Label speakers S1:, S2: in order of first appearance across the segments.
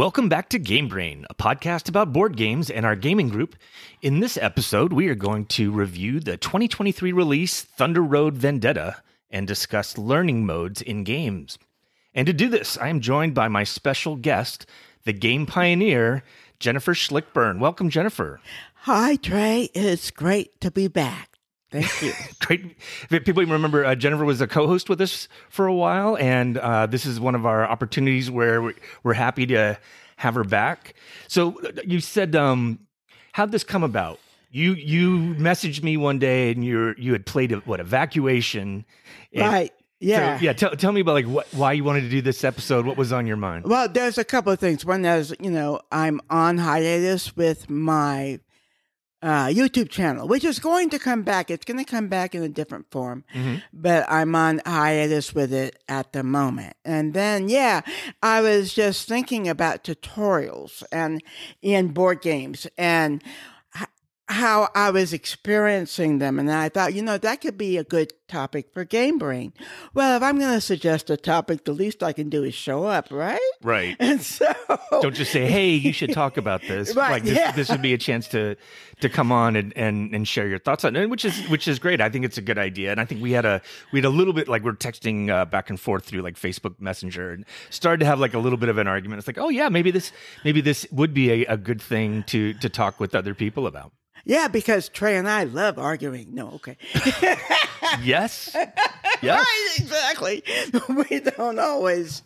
S1: Welcome back to Game Brain, a podcast about board games and our gaming group. In this episode, we are going to review the 2023 release Thunder Road Vendetta and discuss learning modes in games. And to do this, I am joined by my special guest, the game pioneer, Jennifer Schlickbernd. Welcome, Jennifer.
S2: Hi, Trey. It's great to be back. Thank you.
S1: Great. People remember Jennifer was a co-host with us for a while, and this is one of our opportunities where we're happy to have her back. So you said, how'd this come about? You messaged me one day, and you had played Evacuation.
S2: Right. Yeah.
S1: So, yeah. Tell me about why you wanted to do this episode. What was on your mind?
S2: Well, there's a couple of things. One is, I'm on hiatus with my YouTube channel, which is going to come back. It's going to come back in a different form, but I'm on hiatus with it at the moment. And then, I was just thinking about tutorials and in board games and how I was experiencing them. And I thought, that could be a good topic for Game Brain. Well, if I'm going to suggest a topic, the least I can do is show up, right?
S1: Right.
S2: And so...
S1: Don't just say, hey, you should talk about this.
S2: Right,
S1: This would be a chance to come on and share your thoughts on it, which is great. I think it's a good idea. And I think we had a little bit, we're texting back and forth through Facebook Messenger and started to have a little bit of an argument. It's oh yeah, maybe this would be a good thing to talk with other people about.
S2: Yeah, because Trey and I love arguing. No, okay.
S1: Yes.
S2: Right, exactly. We don't always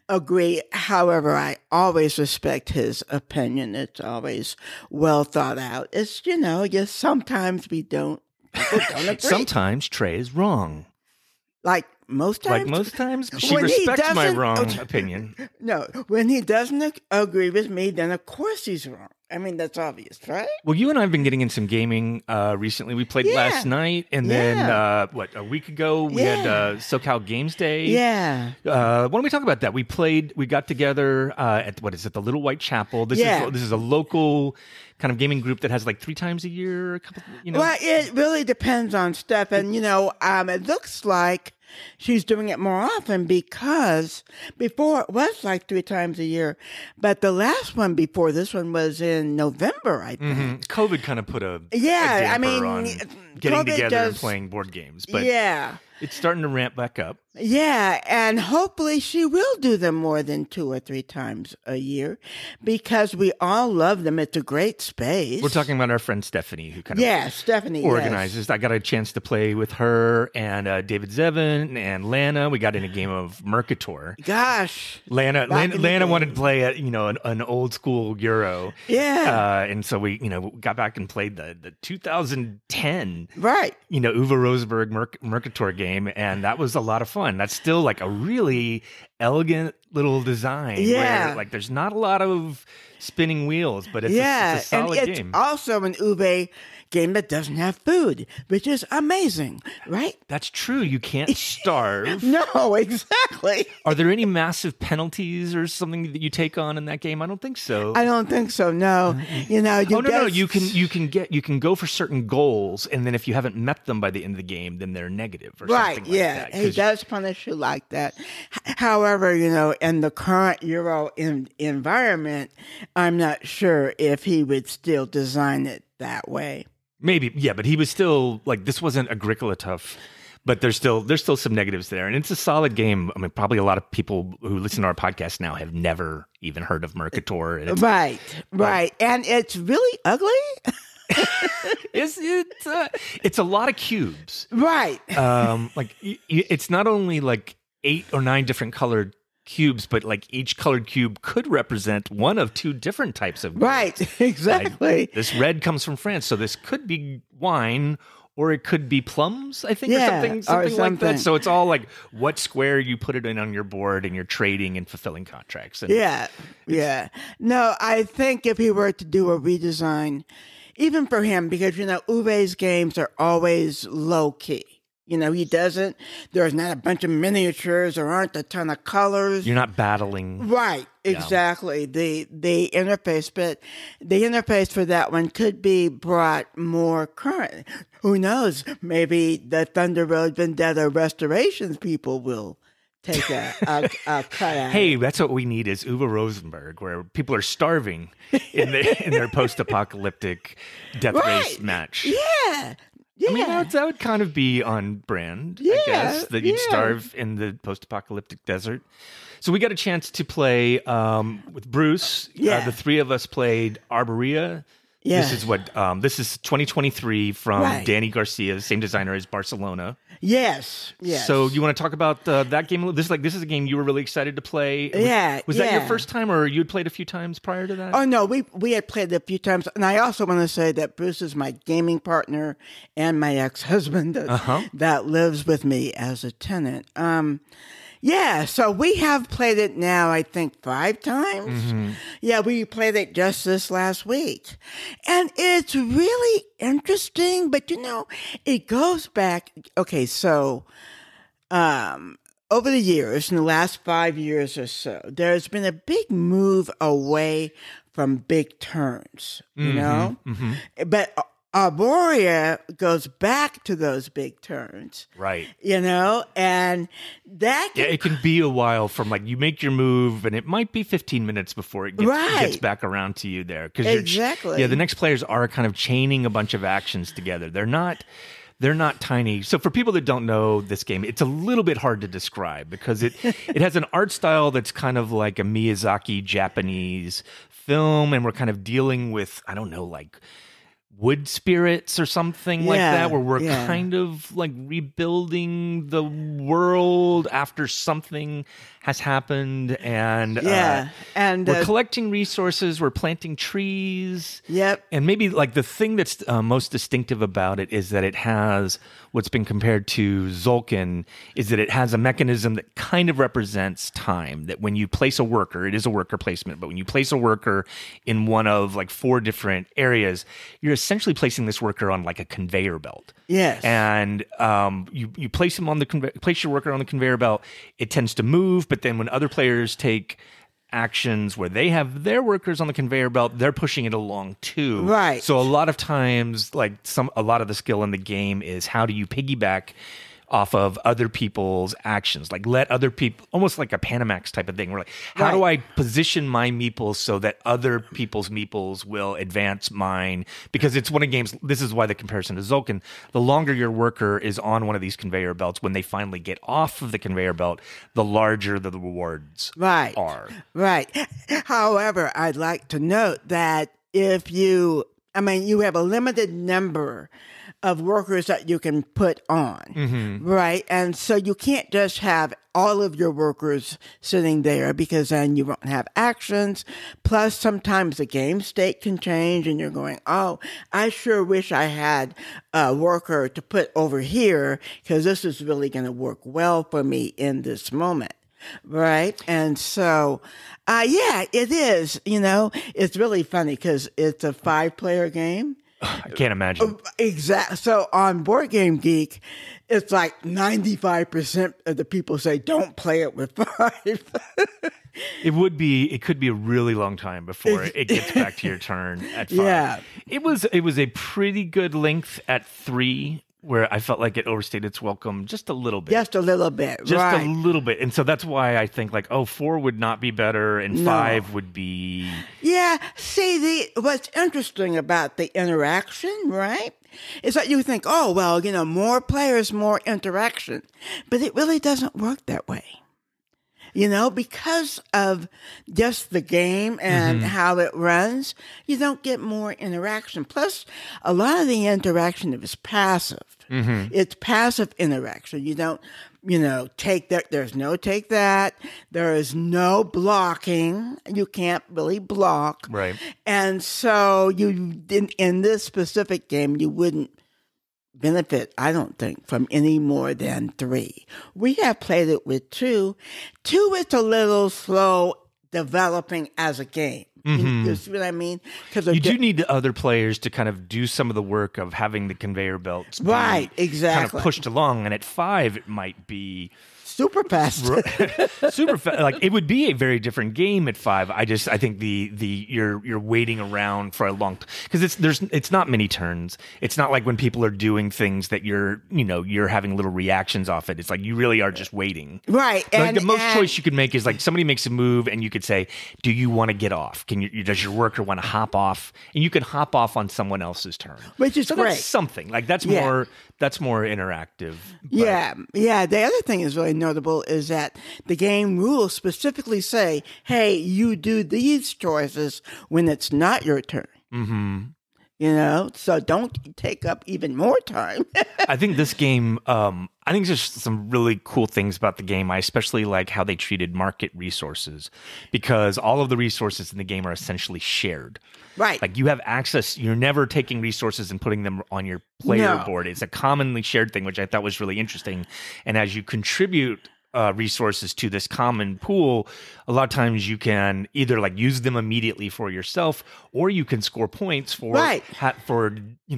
S2: agree. However, I always respect his opinion. It's always well thought out. It's, just sometimes people don't agree.
S1: Sometimes Trey is wrong.
S2: Like most times?
S1: She respects my wrong opinion.
S2: No, when he doesn't agree with me, then of course he's wrong. I mean, that's obvious, right?
S1: Well, you and I have been getting in some gaming recently. We played last night, and then, a week ago, we had SoCal Games Day.
S2: Yeah.
S1: Why don't we talk about that? We got together at, the Little White Chapel. This is a local kind of gaming group that has 3 times a year,
S2: Well, it really depends on stuff. And, it looks like she's doing it more often because before it was 3 times a year, but the last one before this one was in November, I think.
S1: COVID kind of put a damper on getting together and playing board games, but it's starting to ramp back up.
S2: Yeah, and hopefully she will do them more than 2 or 3 times a year because we all love them. It's a great space.
S1: We're talking about our friend Stephanie, who kind of
S2: Stephanie
S1: organizes.
S2: Yes.
S1: I got a chance to play with her and David Zevin and Lana. We got in a game of Mercator.
S2: Gosh,
S1: Lana wanted to play an old school Euro.
S2: Yeah,
S1: and so we got back and played the 2010
S2: right
S1: Uwe Rosenberg Mercator game, and that was a lot of fun. That's still a really elegant little design.
S2: Yeah.
S1: Where, there's not a lot of spinning wheels, but it's a solid
S2: and it's
S1: game.
S2: Also an Uwe game that doesn't have food, which is amazing, right?
S1: That's true. You can't starve.
S2: No, exactly.
S1: Are there any massive penalties or something that you take on in that game? I don't think so.
S2: I don't think so. No,
S1: no. You can go for certain goals, and then if you haven't met them by the end of the game, then they're negative or something like that.
S2: He does punish you like that. However, in the current Euro environment, I'm not sure if he would still design it that way.
S1: Maybe, yeah, but he was still this wasn't Agricola tough, but there's still some negatives there, and it's a solid game. I mean, probably a lot of people who listen to our podcast now have never even heard of Mercator.
S2: Right, and it's really ugly.
S1: It's a lot of cubes,
S2: right?
S1: It's not only 8 or 9 different colored cubes, but each colored cube could represent one of 2 different types of goods.
S2: Right, exactly.
S1: This red comes from France, so this could be wine, or it could be plums, I think, or something like that. So it's all what square you put it in on your board, and you're trading and fulfilling contracts. And
S2: No, I think if he were to do a redesign, even for him, because Uwe's games are always low key. There's not a bunch of miniatures, there aren't a ton of colors.
S1: You're not battling.
S2: Right, exactly. The interface, but the interface for that one could be brought more current. Who knows? Maybe the Thunder Road Vendetta restorations people will take a cut at
S1: Hey,
S2: it.
S1: that's what we need is Uwe Rosenberg, where people are starving in their post-apocalyptic death race match.
S2: Yeah. Yeah.
S1: I mean, that would kind of be on brand, I guess, that you'd starve in the post-apocalyptic desert. So we got a chance to play with Bruce. The three of us played Arborea.
S2: Yeah.
S1: This is 2023 from Danny Garcia, same designer as Barcelona.
S2: Yes.
S1: So you want to talk about that game? This is a game you were really excited to play. Was that your first time, or you had played a few times prior to that?
S2: Oh no, we had played it a few times, and I also want to say that Bruce is my gaming partner and my ex-husband that lives with me as a tenant. Yeah, so we have played it now, I think 5 times. Mm-hmm. Yeah, we played it just this last week. And it's really interesting, but it goes back. Okay, so over the years, in the last 5 years or so, there's been a big move away from big turns, you know? Mm-hmm. But Arborea goes back to those big turns.
S1: Right.
S2: And that
S1: it can be a while from you make your move and it might be 15 minutes before it gets back around to you there.
S2: Exactly.
S1: The next players are kind of chaining a bunch of actions together. They're not tiny. So for people that don't know this game, it's a little bit hard to describe because it has an art style that's kind of like a Miyazaki Japanese film, and we're kind of dealing with, I don't know, wood spirits or something like that, where we're kind of rebuilding the world after something has happened, and we're collecting resources, we're planting trees.
S2: Yep.
S1: And maybe the thing that's most distinctive about it is that it has what's been compared to Tzolk'in, is that it has a mechanism that kind of represents time, that when you place a worker, it is a worker placement, but when you place a worker in one of 4 different areas, you're essentially placing this worker on a conveyor belt.
S2: Yes.
S1: And you place him on place your worker on the conveyor belt, it tends to move, but then when other players take actions where they have their workers on the conveyor belt, they're pushing it along too.
S2: Right.
S1: So a lot of times, a lot of the skill in the game is how do you piggyback off of other people's actions, let other people, almost like a Panamax type of thing. We're how do I position my meeples so that other people's meeples will advance mine? Because it's one of games. This is why the comparison to Tzolk'in. The longer your worker is on one of these conveyor belts, when they finally get off of the conveyor belt, the larger the rewards are.
S2: Right. However, I'd like to note that you have a limited number of workers that you can put on, right? And so you can't just have all of your workers sitting there, because then you won't have actions. Plus, sometimes the game state can change and you're going, oh, I sure wish I had a worker to put over here because this is really going to work well for me in this moment. Right. And so, it is, it's really funny because it's a 5-player game.
S1: I can't imagine.
S2: Exactly. So on Board Game Geek, it's 95% of the people say don't play it with 5.
S1: It could be a really long time before it gets back to your turn at 5.
S2: Yeah.
S1: It was a pretty good length at 3, where I felt like it overstayed its welcome just a little bit.
S2: Just a little bit,
S1: Just a little bit. And so that's why I think 4 would not be better and 5 would be...
S2: Yeah, see, what's interesting about the interaction, right, is that you think, oh, well, more players, more interaction. But it really doesn't work that way. Because of just the game and how it runs, you don't get more interaction. Plus, a lot of the interaction is passive. Mm-hmm. It's passive interaction. You don't, take that. There's no take that. There is no blocking. You can't really block.
S1: Right.
S2: And so in this specific game, you wouldn't benefit, I don't think, from any more than 3. We have played it with 2. 2 is a little slow developing as a game. You see what I mean? Because
S1: you do need other players to kind of do some of the work of having the conveyor belts
S2: exactly
S1: kind of pushed along. And at 5, it might be
S2: super fast.
S1: Super fast. Like it would be a very different game at 5. I think you're waiting around for a long because it's not many turns. It's not like when people are doing things that you're having little reactions off it. It's like you really are just waiting.
S2: Right.
S1: Like the most choice you could make is like somebody makes a move and you could say, "Do you want to get off? Does your worker want to hop off?" And you can hop off on someone else's turn,
S2: which is great.
S1: That's something like that's more interactive.
S2: But. Yeah. The other thing is really notable is that the game rules specifically say, "Hey, you do these choices when it's not your turn."
S1: Mm-hmm.
S2: So don't take up even more time.
S1: I think this game, I think there's some really cool things about the game. I especially like how they treated market resources because all of the resources in the game are essentially shared.
S2: Right.
S1: Like you have access, you're never taking resources and putting them on your player board. It's a commonly shared thing, which I thought was really interesting. And as you contribute resources to this common pool, a lot of times you can either like use them immediately for yourself, or you can score points for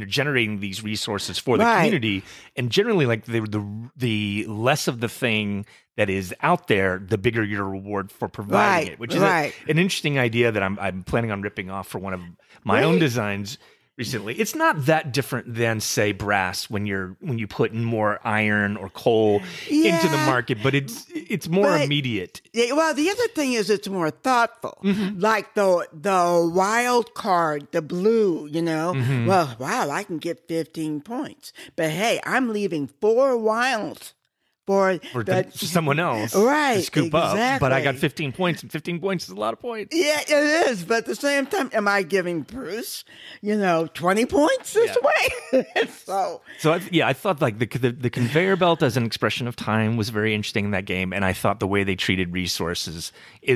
S1: generating these resources for the community. And generally, like the less of the thing that is out there, the bigger your reward for providing it, which is an interesting idea that I'm planning on ripping off for one of my own designs recently. It's not that different than, say, brass when you put in more iron or coal into the market, but it's more immediate.
S2: Yeah, well, the other thing is it's more thoughtful. Mm-hmm. Like the wild card, the blue, Mm-hmm. Well, wow, I can get 15 points. But hey, I'm leaving 4 wilds for
S1: someone else
S2: to
S1: scoop up. But I got 15 points, and 15 points is a lot of points.
S2: Yeah, it is. But at the same time, am I giving Bruce, 20 points this way?
S1: I thought like the conveyor belt as an expression of time was very interesting in that game, and I thought the way they treated resources,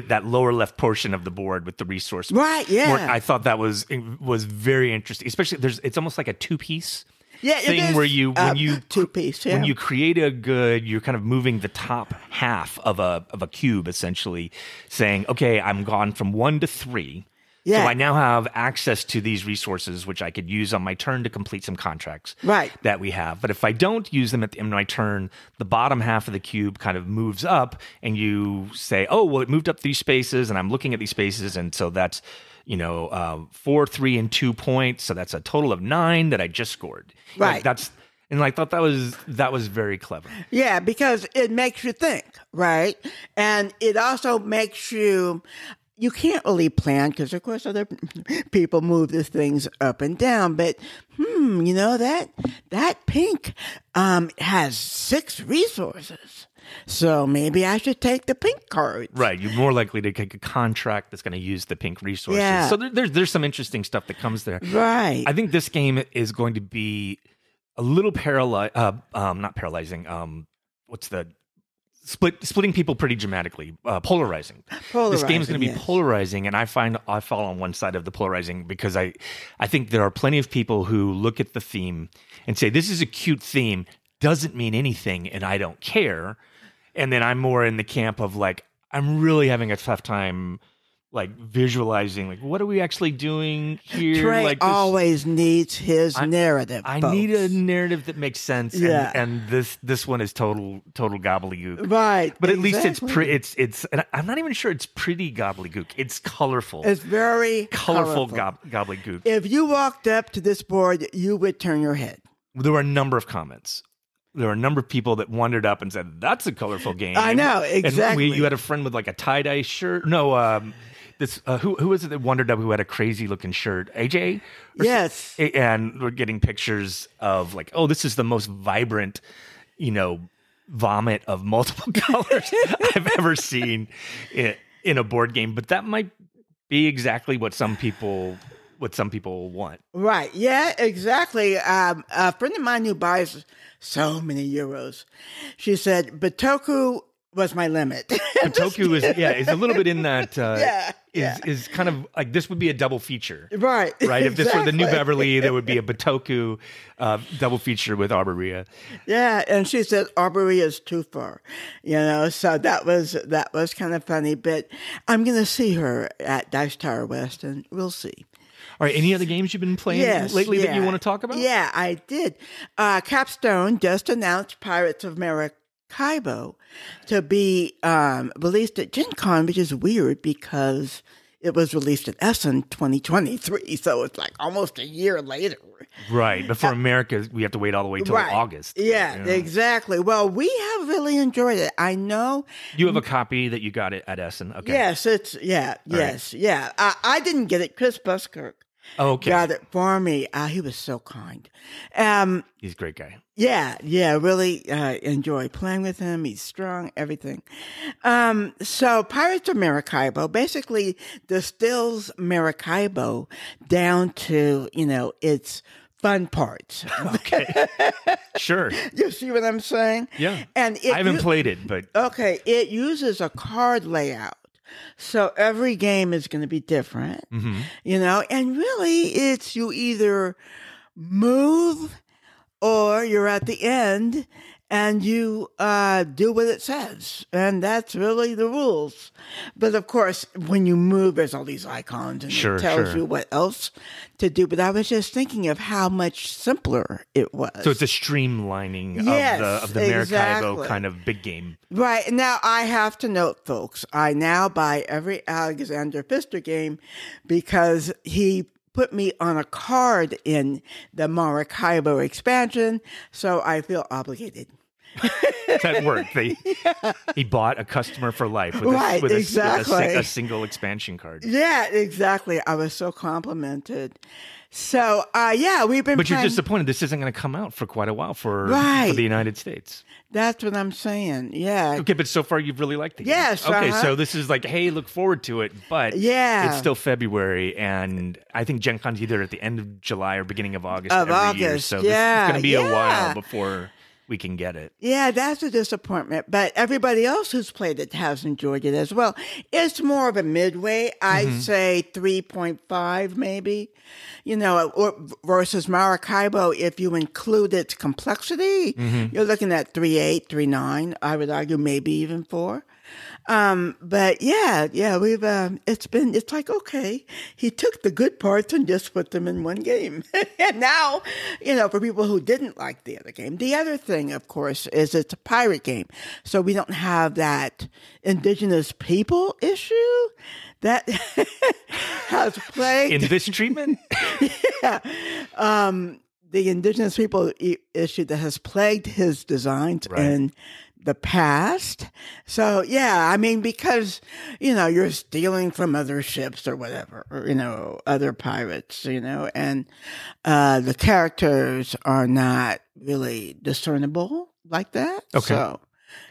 S1: that lower left portion of the board with the resource, I thought that was very interesting. Especially it's almost like a 2-piece. Thing where when you
S2: 2-piece,
S1: when you create a good, you're kind of moving the top half of a cube, essentially saying, okay, I'm gone from 1 to 3. So I now have access to these resources, which I could use on my turn to complete some contracts that we have. But if I don't use them at the end of my turn, the bottom half of the cube kind of moves up, and you say, oh, well, it moved up 3 spaces, and I'm looking at these spaces, and so that's 4, 3, and 2 points. So that's a total of 9 that I just scored.
S2: Right.
S1: And I thought that was very clever.
S2: Yeah, because it makes you think, right? And it also makes you can't really plan because, of course, other people move these things up and down. But, that pink has 6 resources. So maybe I should take the pink card.
S1: Right. You're more likely to take a contract that's going to use the pink resources.
S2: Yeah.
S1: So there's some interesting stuff that comes there.
S2: Right.
S1: I think this game is going to be a little not paralyzing. What's the splitting people pretty dramatically? Polarizing. This game is going to be polarizing, and I find I fall on one side of the polarizing because I think there are plenty of people who look at the theme and say, this is a cute theme, doesn't mean anything, and I don't care. And then I'm more in the camp of like, I'm really having a tough time like visualizing, like, what are we actually doing here?
S2: Trey
S1: like
S2: always needs his narrative.
S1: I need a narrative that makes sense. Yeah. And this one is total gobbledygook.
S2: Right.
S1: But at least it's and I'm not even sure it's pretty gobbledygook. It's colorful.
S2: It's very
S1: colorful. Gobbledygook.
S2: If you walked up to this board, you would turn your head.
S1: There were a number of comments. There were a number of people that wandered up and said, that's a colorful game.
S2: I know, exactly.
S1: And you had a friend with like a tie-dye shirt. No, who was it that wandered up who had a crazy looking shirt? AJ?
S2: Yes.
S1: And we're getting pictures of like, oh, this is the most vibrant, vomit of multiple colors I've ever seen in a board game. But that might be exactly what some people want. Right.
S2: Yeah, exactly. A friend of mine who buys so many euros, she said, Bitoku was my limit.
S1: Bitoku is a little bit in that, is kind of like, this would be a double feature.
S2: Right.
S1: Right. If this were the New Beverly, there would be a Bitoku double feature with Arborea.
S2: Yeah. And she said, Arborea is too far, so that was kind of funny, but I'm going to see her at Dice Tower West and we'll see.
S1: All right, any other games you've been playing lately that you want to talk about?
S2: Yeah, I did. Capstone just announced Pirates of America Maracaibo to be released at Gen Con, which is weird because it was released at Essen 2023, so it's like almost a year later.
S1: Right, but for America, we have to wait all the way till August.
S2: Yeah, exactly. Well, we have really enjoyed it. I know
S1: you have a copy that you got it at Essen. Okay.
S2: Yes, yeah. I didn't get it. Chris Buskirk got it for me. He was so kind.
S1: He's a great guy.
S2: Yeah, really enjoy playing with him. He's strong, everything. So Pirates of Maracaibo basically distills Maracaibo down to, its fun parts.
S1: Okay. Sure.
S2: You see what I'm saying?
S1: Yeah.
S2: And
S1: I haven't played it, but...
S2: Okay, it uses a card layout. So every game is going to be different, and really it's you either move or you're at the end and you do what it says. And that's really the rules. But of course, when you move, there's all these icons and it tells you what else to do. But I was just thinking of how much simpler it was.
S1: So it's a streamlining of the Maracaibo kind of big game.
S2: Right. Now, I have to note, folks, I now buy every Alexander Pfister game because he put me on a card in the Maracaibo expansion, so I feel obligated.
S1: That worked. He bought a customer for life with a single expansion card.
S2: Yeah, exactly. I was so complimented. So, we've been.
S1: But you're disappointed. This isn't going to come out for quite a while for the United States.
S2: That's what I'm saying. Yeah.
S1: Okay, but so far you've really liked the game.
S2: Yes.
S1: Okay, so this is like, hey, look forward to it, but it's still February, and I think Gen Con's either at the end of July or beginning of August every year. So this is going to be a while before we can get it. Yeah,
S2: that's a disappointment. But everybody else who's played it has enjoyed it as well. It's more of a midway. I'd say 3.5 maybe, versus Maracaibo. If you include its complexity, you're looking at 3.8, 3.9. I would argue maybe even 4. But we've, it's like, okay, he took the good parts and just put them in one game. And now, for people who didn't like the other game, the other thing, of course, is it's a pirate game. So we don't have that indigenous people issue that has plagued.
S1: In this treatment?
S2: Yeah. The indigenous people issue that has plagued his designs in the past. So, because, you're stealing from other ships or whatever, or, other pirates, and the characters are not really discernible like that.
S1: Okay.
S2: So,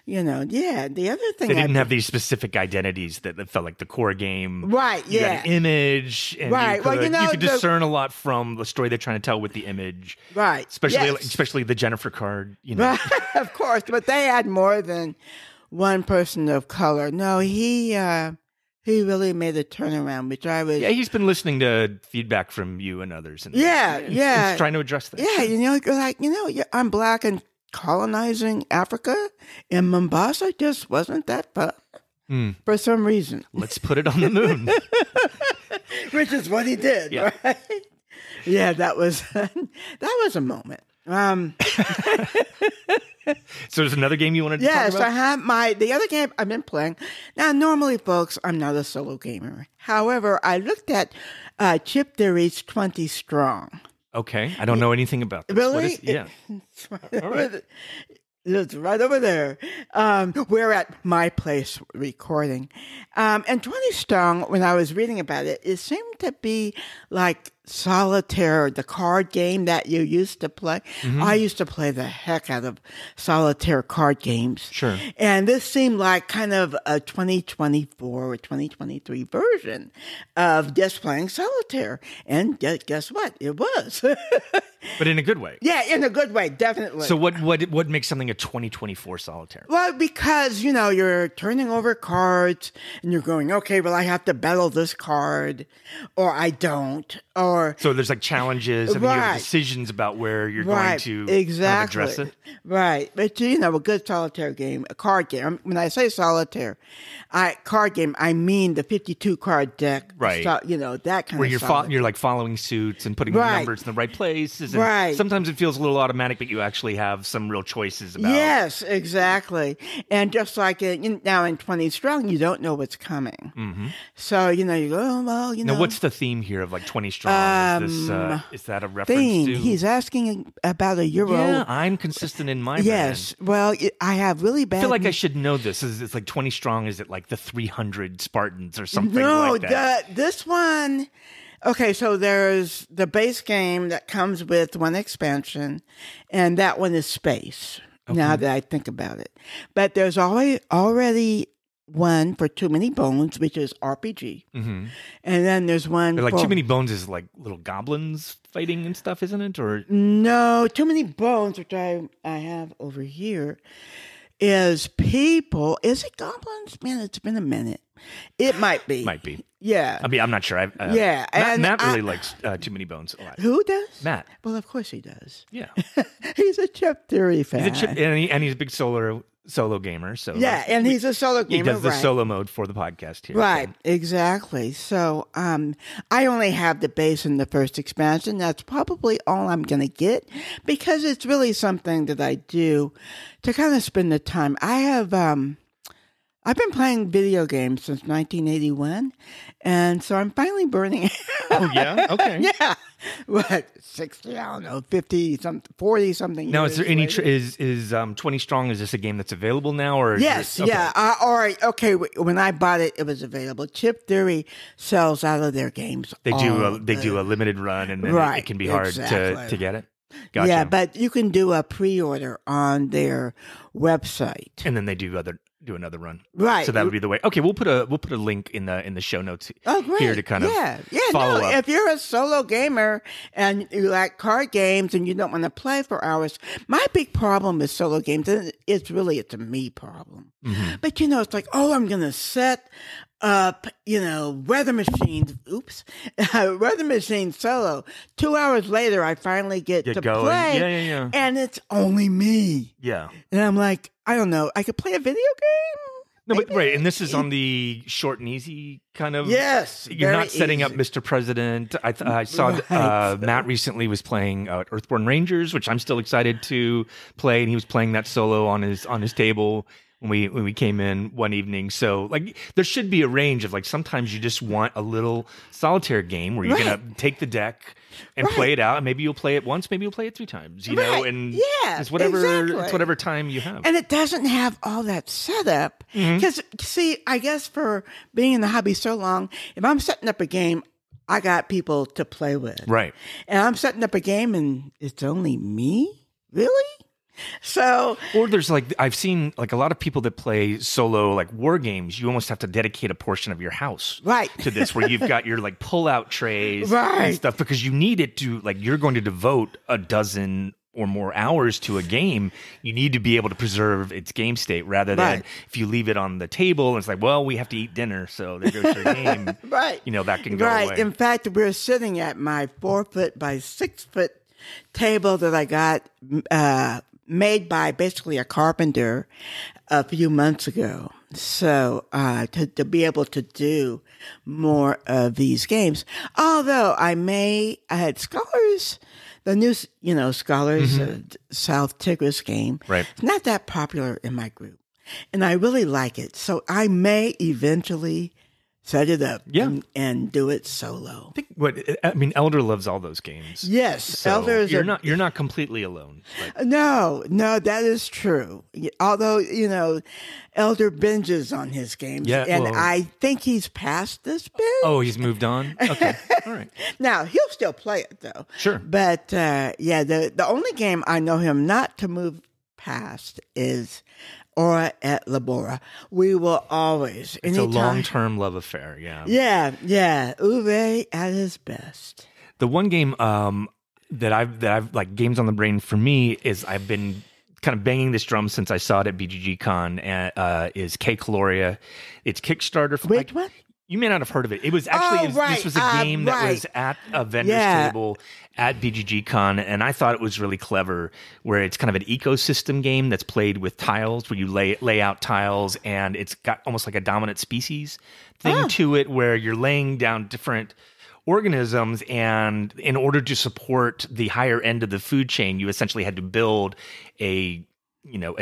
S2: the other thing...
S1: They didn't have these specific identities that felt like the core game.
S2: Right,
S1: you got an image. And you could discern a lot from the story they're trying to tell with the image.
S2: Right.
S1: Especially the Jennifer card.
S2: Right, of course. But they had more than one person of color. No, he really made a turnaround, which I was...
S1: Yeah, he's been listening to feedback from you and others. And
S2: he's
S1: trying to address that.
S2: Yeah, you're like, I'm black and colonizing Africa in Mombasa just wasn't that fun for some reason.
S1: Let's put it on the moon.
S2: Which is what he did, right? Yeah, that was a moment.
S1: So there's another game you wanted to talk about?
S2: Yes, I have the other game I've been playing. Now, normally, folks, I'm not a solo gamer. However, I looked at Chip Theory's 20 Strong.
S1: Okay. I don't know anything about this.
S2: Really?
S1: Yeah. All right.
S2: It's right over there. We're at my place recording. And 20 Strong, when I was reading about it, it seemed to be like Solitaire, the card game that you used to play. I used to play the heck out of Solitaire card games.
S1: Sure.
S2: And this seemed like kind of a 2024 or 2023 version of just playing Solitaire. And guess what? It was.
S1: But in a good way.
S2: Yeah, in a good way, definitely.
S1: So what makes something a 2024 Solitaire?
S2: Well, because, you're turning over cards and you're going, okay, well, I have to battle this card or I don't.
S1: So there's like challenges and then you have decisions about where you're going to address it.
S2: Right. But, a good solitaire game, a card game. When I say solitaire, card game, I mean the 52 card deck.
S1: Right.
S2: So, that kind
S1: where
S2: of
S1: you're like following suits and putting numbers in the right places. sometimes. And
S2: Right.
S1: sometimes it feels a little automatic, but you actually have some real choices about.
S2: Yes, exactly. And just like now in 20 Strong, you don't know what's coming.
S1: Mm-hmm.
S2: So, you go, oh, well,
S1: Now, what's the theme here of like 20 Strong? Is that a reference to?
S2: He's asking about a Euro.
S1: Yeah, I'm consistent in my
S2: Yes.
S1: brand.
S2: Well, I have really bad.
S1: I feel like I should know this. It's like 20 Strong. Is it like the 300 Spartans or something
S2: No,
S1: like that?
S2: this one. Okay, so there's the base game that comes with one expansion, and that one is Space. Okay. Now that I think about it, but there's already one for Too Many Bones, which is RPG, and then there's one.
S1: But like Too Many Bones is like little goblins fighting and stuff, isn't it? Or
S2: no, Too Many Bones, which I have over here, is people. Is it goblins? Man, it's been a minute. It might be.
S1: Might be.
S2: Yeah.
S1: I mean, I'm not sure.
S2: Yeah.
S1: Matt really likes Too Many Bones a lot.
S2: Who does?
S1: Matt.
S2: Well, of course he does.
S1: Yeah.
S2: He's a Chip Theory fan.
S1: He's a Chip, and he's a big solo gamer. So
S2: yeah, and he's a solo gamer.
S1: He does the solo mode for the podcast here.
S2: Right,
S1: so.
S2: Exactly. So I only have the base in the first expansion. That's probably all I'm going to get because it's really something that I do to kind of spend the time. I've been playing video games since 1981, and so I'm finally burning out.
S1: Oh, yeah? Okay.
S2: Yeah. What, 60, I don't know, 50, 40 something
S1: now,
S2: years
S1: is there any,
S2: later.
S1: is 20 Strong, is this a game that's available now? Or
S2: Yes,
S1: okay.
S2: yeah. All right, okay, when I bought it, it was available. Chip Theory sells out of their games.
S1: They do a limited run, and then it can be hard to get it? Gotcha.
S2: Yeah, but you can do a pre-order on their website.
S1: And then they do another run,
S2: right?
S1: So that would be the way. Okay, we'll put a link in the show notes here to kind of follow up.
S2: If you're a solo gamer and you like card games and you don't want to play for hours, my big problem with solo games is it's a me problem. Mm-hmm. But it's like, oh, I'm gonna set up, Weather Machine. Weather Machine solo. 2 hours later, I finally get to play.
S1: Yeah.
S2: And it's only me.
S1: Yeah.
S2: And I'm like, I don't know. I could play a video game.
S1: No, but right, and this is on the short and easy kind of.
S2: Yes,
S1: you're not setting up Mr. President. I saw Matt recently was playing Earthborn Rangers, which I'm still excited to play, and he was playing that solo on his table when we came in one evening. So like there should be a range of like sometimes you just want a little solitaire game where you're gonna take the deck and play it out, and maybe you'll play it once, maybe you'll play it 3 times, and it's whatever time you have.
S2: And it doesn't have all that setup. Because see, I guess for being in the hobby so long, if I'm setting up a game, I got people to play with.
S1: Right.
S2: And I'm setting up a game and it's only me? Really? So,
S1: or there's like I've seen like a lot of people that play solo like war games. You almost have to dedicate a portion of your house to this, where you've got your like pull out trays and stuff, because you need it to like you're going to devote a dozen or more hours to a game. You need to be able to preserve its game state rather than if you leave it on the table and it's like, well, we have to eat dinner, so there goes your game. That can go away.
S2: In fact, we're sitting at my 4-foot by 6-foot table that I got made by basically a carpenter a few months ago. So to be able to do more of these games, although I had Scholars, the new Scholars South Tigris game, it's not that popular in my group, and I really like it. So I may eventually set it up and do it solo.
S1: Elder loves all those games.
S2: Yes,
S1: so
S2: Elders.
S1: You're not completely alone.
S2: No, that is true. Although Elder binges on his games, and I think he's past this binge.
S1: Oh, he's moved on. Okay, all right.
S2: Now he'll still play it though.
S1: Sure,
S2: but the only game I know him not to move past is Ora et Labora. We will always.
S1: It's a long-term love affair. Yeah.
S2: Yeah. Uwe at his best.
S1: The one game that I've like games on the brain for me is I've been kind of banging this drum since I saw it at BGG Con. Is K Caloria. It's Kickstarter.
S2: Wait, what?
S1: You may not have heard of it. It was actually this was a game that was at a vendor's table at BGG Con, and I thought it was really clever, where it's kind of an ecosystem game that's played with tiles, where you lay out tiles, and it's got almost like a dominant species thing to it, where you're laying down different organisms, and in order to support the higher end of the food chain, you essentially had to build a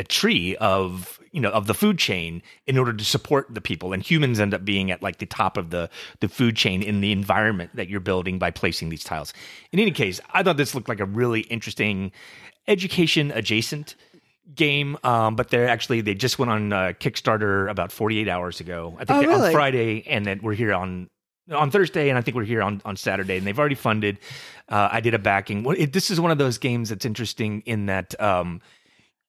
S1: tree of the food chain in order to support the people. And humans end up being at like the top of the food chain in the environment that you're building by placing these tiles. In any case, I thought this looked like a really interesting education adjacent game, but they just went on Kickstarter about 48 hours ago. I think
S2: really?
S1: On Friday, and then we're here on Thursday, and I think we're here on Saturday, and they've already funded. I did a backing. This is one of those games that's interesting in that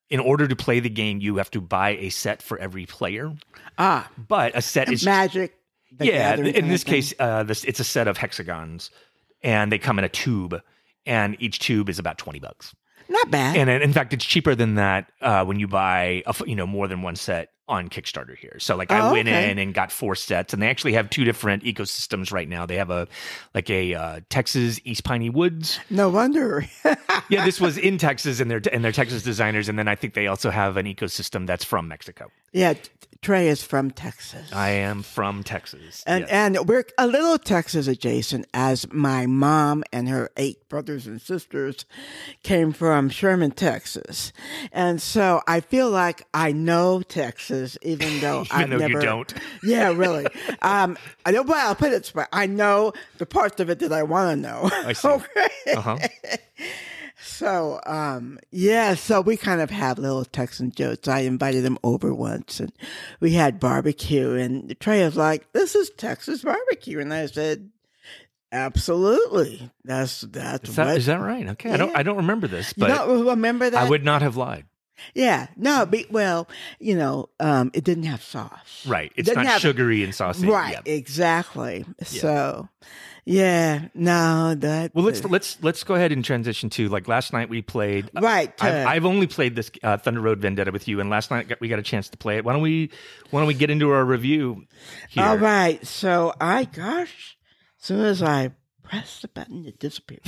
S1: in order to play the game, you have to buy a set for every player. But a set is
S2: Magic.
S1: In this case, it's a set of hexagons, and they come in a tube, and each tube is about $20.
S2: Not bad.
S1: And in fact, it's cheaper than that when you buy more than one set on Kickstarter here. So I went in and got 4 sets, and they actually have 2 different ecosystems right now. They have a Texas East Piney Woods.
S2: No wonder.
S1: Yeah, this was in Texas, and they're Texas designers, and then I think they also have an ecosystem that's from Mexico.
S2: Yeah, Trey is from Texas.
S1: I am from Texas.
S2: And we're a little Texas adjacent, as my mom and her 8 brothers and sisters came from Sherman, Texas. And so I feel like I know Texas, even though
S1: you don't.
S2: Yeah, really. I'll put it this way. I know the parts of it that I want to know.
S1: I see.
S2: Okay.
S1: Uh-huh.
S2: So, so we kind of have little Texan jokes. I invited them over once, and we had barbecue, and Trey was like, "This is Texas barbecue," and I said, "Absolutely, that's
S1: is that right? Okay, yeah. I don't remember this, but
S2: you don't remember that?
S1: I would not have lied.
S2: Yeah, no, it didn't have sauce.
S1: Right, it's not sugary and saucy.
S2: Right,
S1: yeah.
S2: Exactly. Yeah. So. Yeah, no, that.
S1: Well, let's go ahead and transition to last night we played.
S2: Right,
S1: I've only played this Thunder Road Vendetta with you, and last night we got a chance to play it. Why don't we get into our review here?
S2: All right, so as soon as I press the button, it disappears.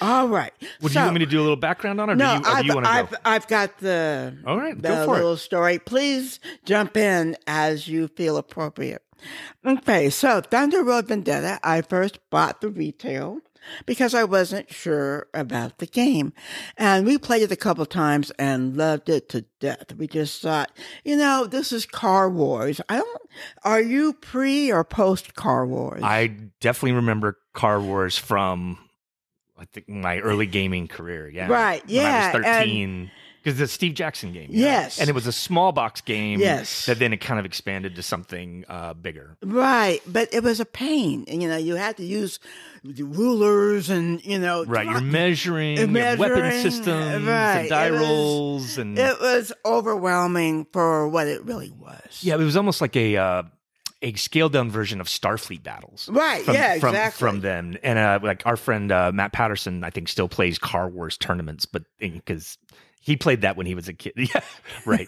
S2: All right.
S1: Would you want me to do a little background on it?
S2: No,
S1: or do you want to go?
S2: I've got the.
S1: All right, go for
S2: little story. Please jump in as you feel appropriate. Okay, so Thunder Road Vendetta, I first bought the retail because I wasn't sure about the game. And we played it a couple times and loved it to death. We just thought, this is Car Wars. Are you pre or post Car Wars?
S1: I definitely remember Car Wars from, I think, my early gaming career. Yeah.
S2: Right, yeah.
S1: When I was 13. Because the Steve Jackson game.
S2: Yes.
S1: And it was a small box game.
S2: Yes.
S1: That then it kind of expanded to something bigger.
S2: Right. But it was a pain. And, you had to use the rulers and,
S1: Right. You're measuring weapon systems and die rolls.
S2: It was overwhelming for what it really was.
S1: Yeah. It was almost like a scaled down version of Starfleet battles.
S2: Right. Exactly.
S1: From them. And our friend Matt Patterson, I think, still plays Car Wars tournaments, but because he played that when he was a kid. Yeah, right.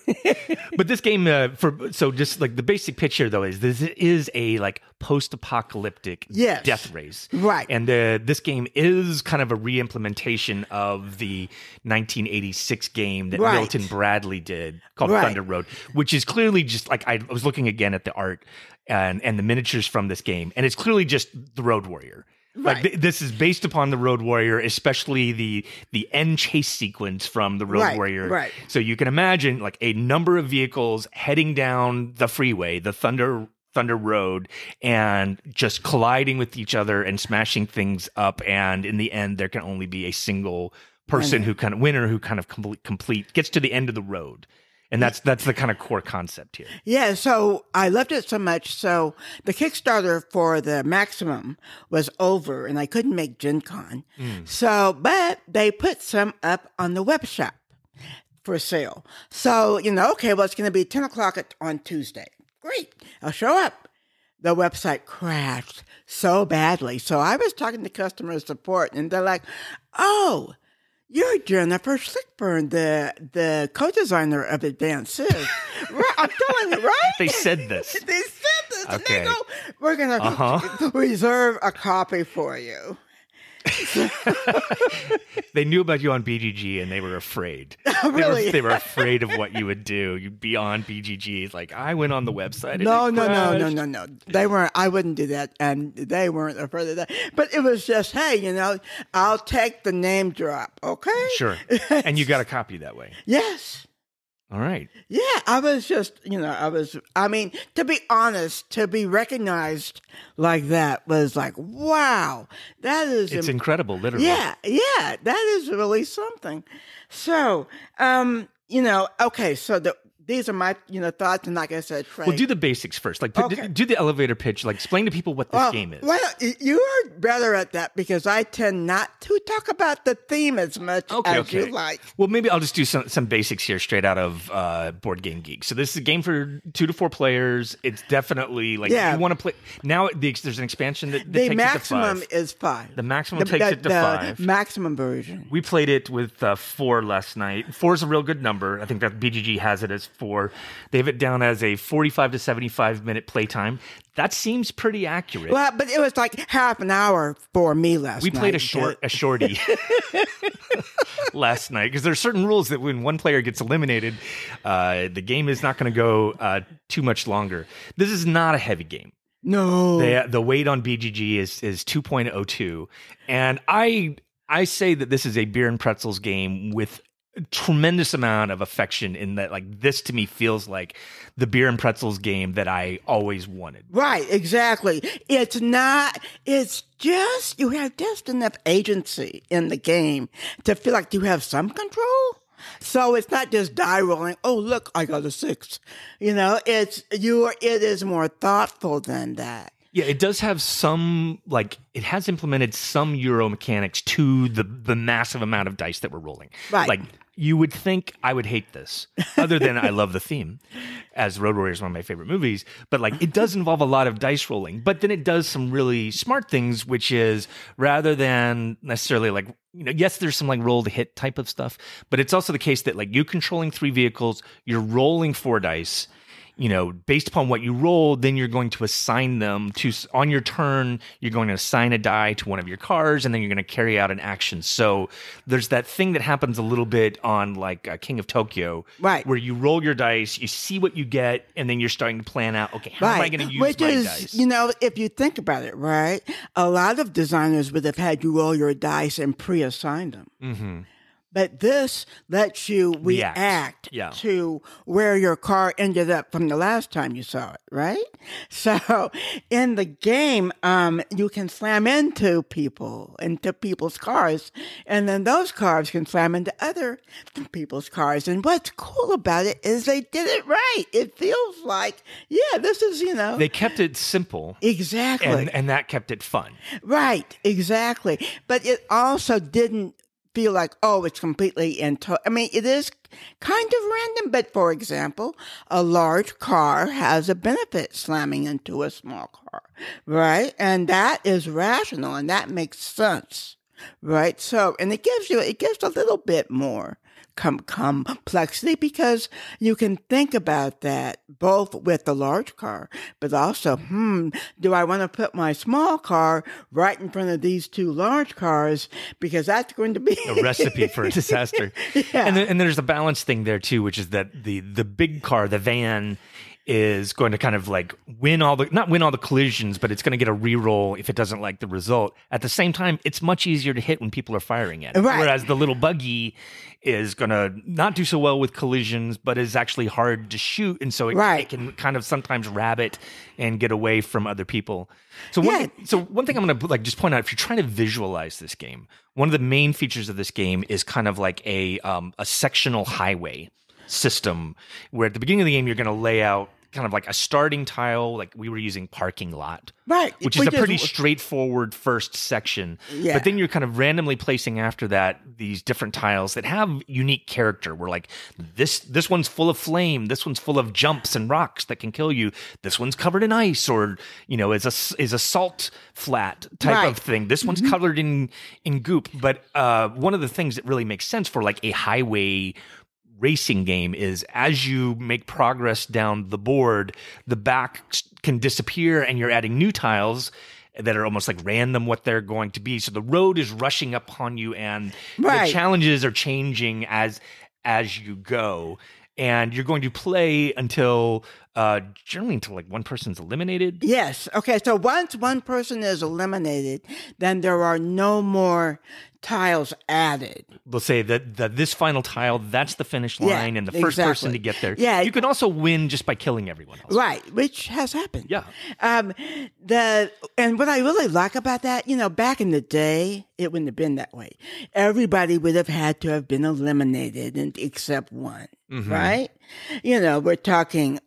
S1: But this game, just the basic pitch here, though, is this is a post-apocalyptic death race.
S2: Right.
S1: And this game is kind of a re-implementation of the 1986 game that Milton Bradley did called Thunder Road, which is clearly just I was looking again at the art and the miniatures from this game, and it's clearly just the Road Warrior. Right. This is based upon the Road Warrior, especially the end chase sequence from the Road Warrior.
S2: Right.
S1: So you can imagine a number of vehicles heading down the freeway, the Thunder Road, and just colliding with each other and smashing things up. And in the end, there can only be a single person who kind of complete gets to the end of the road. And that's the kind of core concept here.
S2: Yeah, so I loved it so much. So the Kickstarter for the Maximum was over, and I couldn't make Gen Con. But they put some up on the web shop for sale. So, okay, well, it's going to be 10 o'clock on Tuesday. Great. I'll show up. The website crashed so badly. So I was talking to customer support, and they're like, "Oh, you're Jennifer Schlickbernd, the co-designer of Advanced Civ." Right, I'm telling you, right?
S1: They said this.
S2: They said this.
S1: Okay.
S2: And they go, "We're going to reserve a copy for you."
S1: They knew about you on BGG and they were afraid.
S2: Really?
S1: They were afraid of what you would do. You'd be on BGG. It's like, I went on the website. And
S2: No.
S1: it crashed.
S2: They weren't. I wouldn't do that, and they weren't afraid of that. But it was just, hey, I'll take the name drop, okay?
S1: Sure. And you got a copy that way.
S2: Yes.
S1: All right.
S2: Yeah, I was just, to be honest, to be recognized like that was like, wow,
S1: It's incredible, literally.
S2: Yeah, that is really something. So, okay, so these are my, thoughts, and like I said, Trey.
S1: Well, do the basics first. Like, do the elevator pitch. Like, explain to people what this game is.
S2: Well, you are better at that because I tend not to talk about the theme as much as you like.
S1: Well, maybe I'll just do some basics here straight out of Board Game Geek. So this is a game for 2 to 4 players. It's definitely like you want to play. Now there's an expansion that takes it to 5.
S2: The maximum is 5.
S1: The maximum takes it to 5.
S2: Maximum version.
S1: We played it with 4 last night. 4 is a real good number. I think that BGG has it as 4. They have it down as a 45 to 75 minute playtime. That seems pretty accurate.
S2: Well, but it was like half an hour for me last night.
S1: We played a shorty last night because there are certain rules that when one player gets eliminated, the game is not going to go too much longer. This is not a heavy game.
S2: No.
S1: The weight on BGG is 2.02. And I say that this is a beer and pretzels game with tremendous amount of affection in that, like, this to me feels like the beer and pretzels game that I always wanted.
S2: Right, exactly. It's just, you have just enough agency in the game to feel like you have some control. So it's not just die rolling. Oh, look, I got a 6. It is more thoughtful than that.
S1: Yeah, it does have some, like, it has implemented some Euro mechanics to the massive amount of dice that we're rolling.
S2: Right.
S1: Like, you would think I would hate this, other than I love the theme, as Road Warrior is one of my favorite movies. But, like, it does involve a lot of dice rolling. But then it does some really smart things, which is rather than necessarily, like, yes, there's some, like, roll to hit type of stuff. But it's also the case that, like, you controlling 3 vehicles, you're rolling 4 dice. Based upon what you roll, then you're going to assign them to, on your turn, you're going to assign a die to one of your cars, and then you're going to carry out an action. So there's that thing that happens a little bit on, like, King of Tokyo,
S2: right,
S1: where you roll your dice, you see what you get, and then you're starting to plan out, okay, how am I going to use my dice?
S2: If you think about it, right, a lot of designers would have had you roll your dice and pre-assign them.
S1: Mm-hmm.
S2: But this lets you react to where your car ended up from the last time you saw it, right? So in the game, you can slam into people's cars, and then those cars can slam into other people's cars. And what's cool about it is they did it right. It feels like, this is,
S1: They kept it simple.
S2: Exactly.
S1: And that kept it fun.
S2: Right, exactly. But it also didn't feel like, it's completely it is kind of random, but for example, a large car has a benefit slamming into a small car, right? And that is rational and that makes sense, right? So, and it gives a little bit more complexity because you can think about that both with the large car, but also, do I want to put my small car right in front of these 2 large cars because that's going to be
S1: a recipe for a disaster.
S2: Yeah.
S1: And there's a balance thing there too, which is that the big car, the van, is going to kind of like not win all the collisions, but it's going to get a reroll if it doesn't like the result. At the same time, it's much easier to hit when people are firing at it.
S2: Right.
S1: Whereas the little buggy is going to not do so well with collisions, but is actually hard to shoot. And so it can kind of sometimes rabbit and get away from other people. So one thing I'm going to just point out, if you're trying to visualize this game, one of the main features of this game is kind of like a sectional highway system, where at the beginning of the game, you're going to lay out kind of like a starting tile, like we were using parking lot,
S2: right?
S1: Which is a pretty straightforward first section. Yeah. But then you're kind of randomly placing after that these different tiles that have unique character. Where like this one's full of flame, this one's full of jumps and rocks that can kill you. This one's covered in ice, or is a salt flat type of thing. This one's covered in goop. But one of the things that really makes sense for like a highway racing game is as you make progress down the board, the back can disappear and you're adding new tiles. that are almost like random what they're going to be. So the road is rushing upon you, and the challenges are changing as you go. And you're going to play until generally until like one person's eliminated.
S2: Yes. Okay. So once one person is eliminated, then there are no more tiles added.
S1: They'll say that this final tile, that's the finish line, and the first person to get there.
S2: Yeah.
S1: You can also win just by killing everyone else.
S2: Right, which has happened.
S1: Yeah.
S2: And what I really like about that, back in the day, it wouldn't have been that way. Everybody would have had to have been eliminated except one, right? We're talking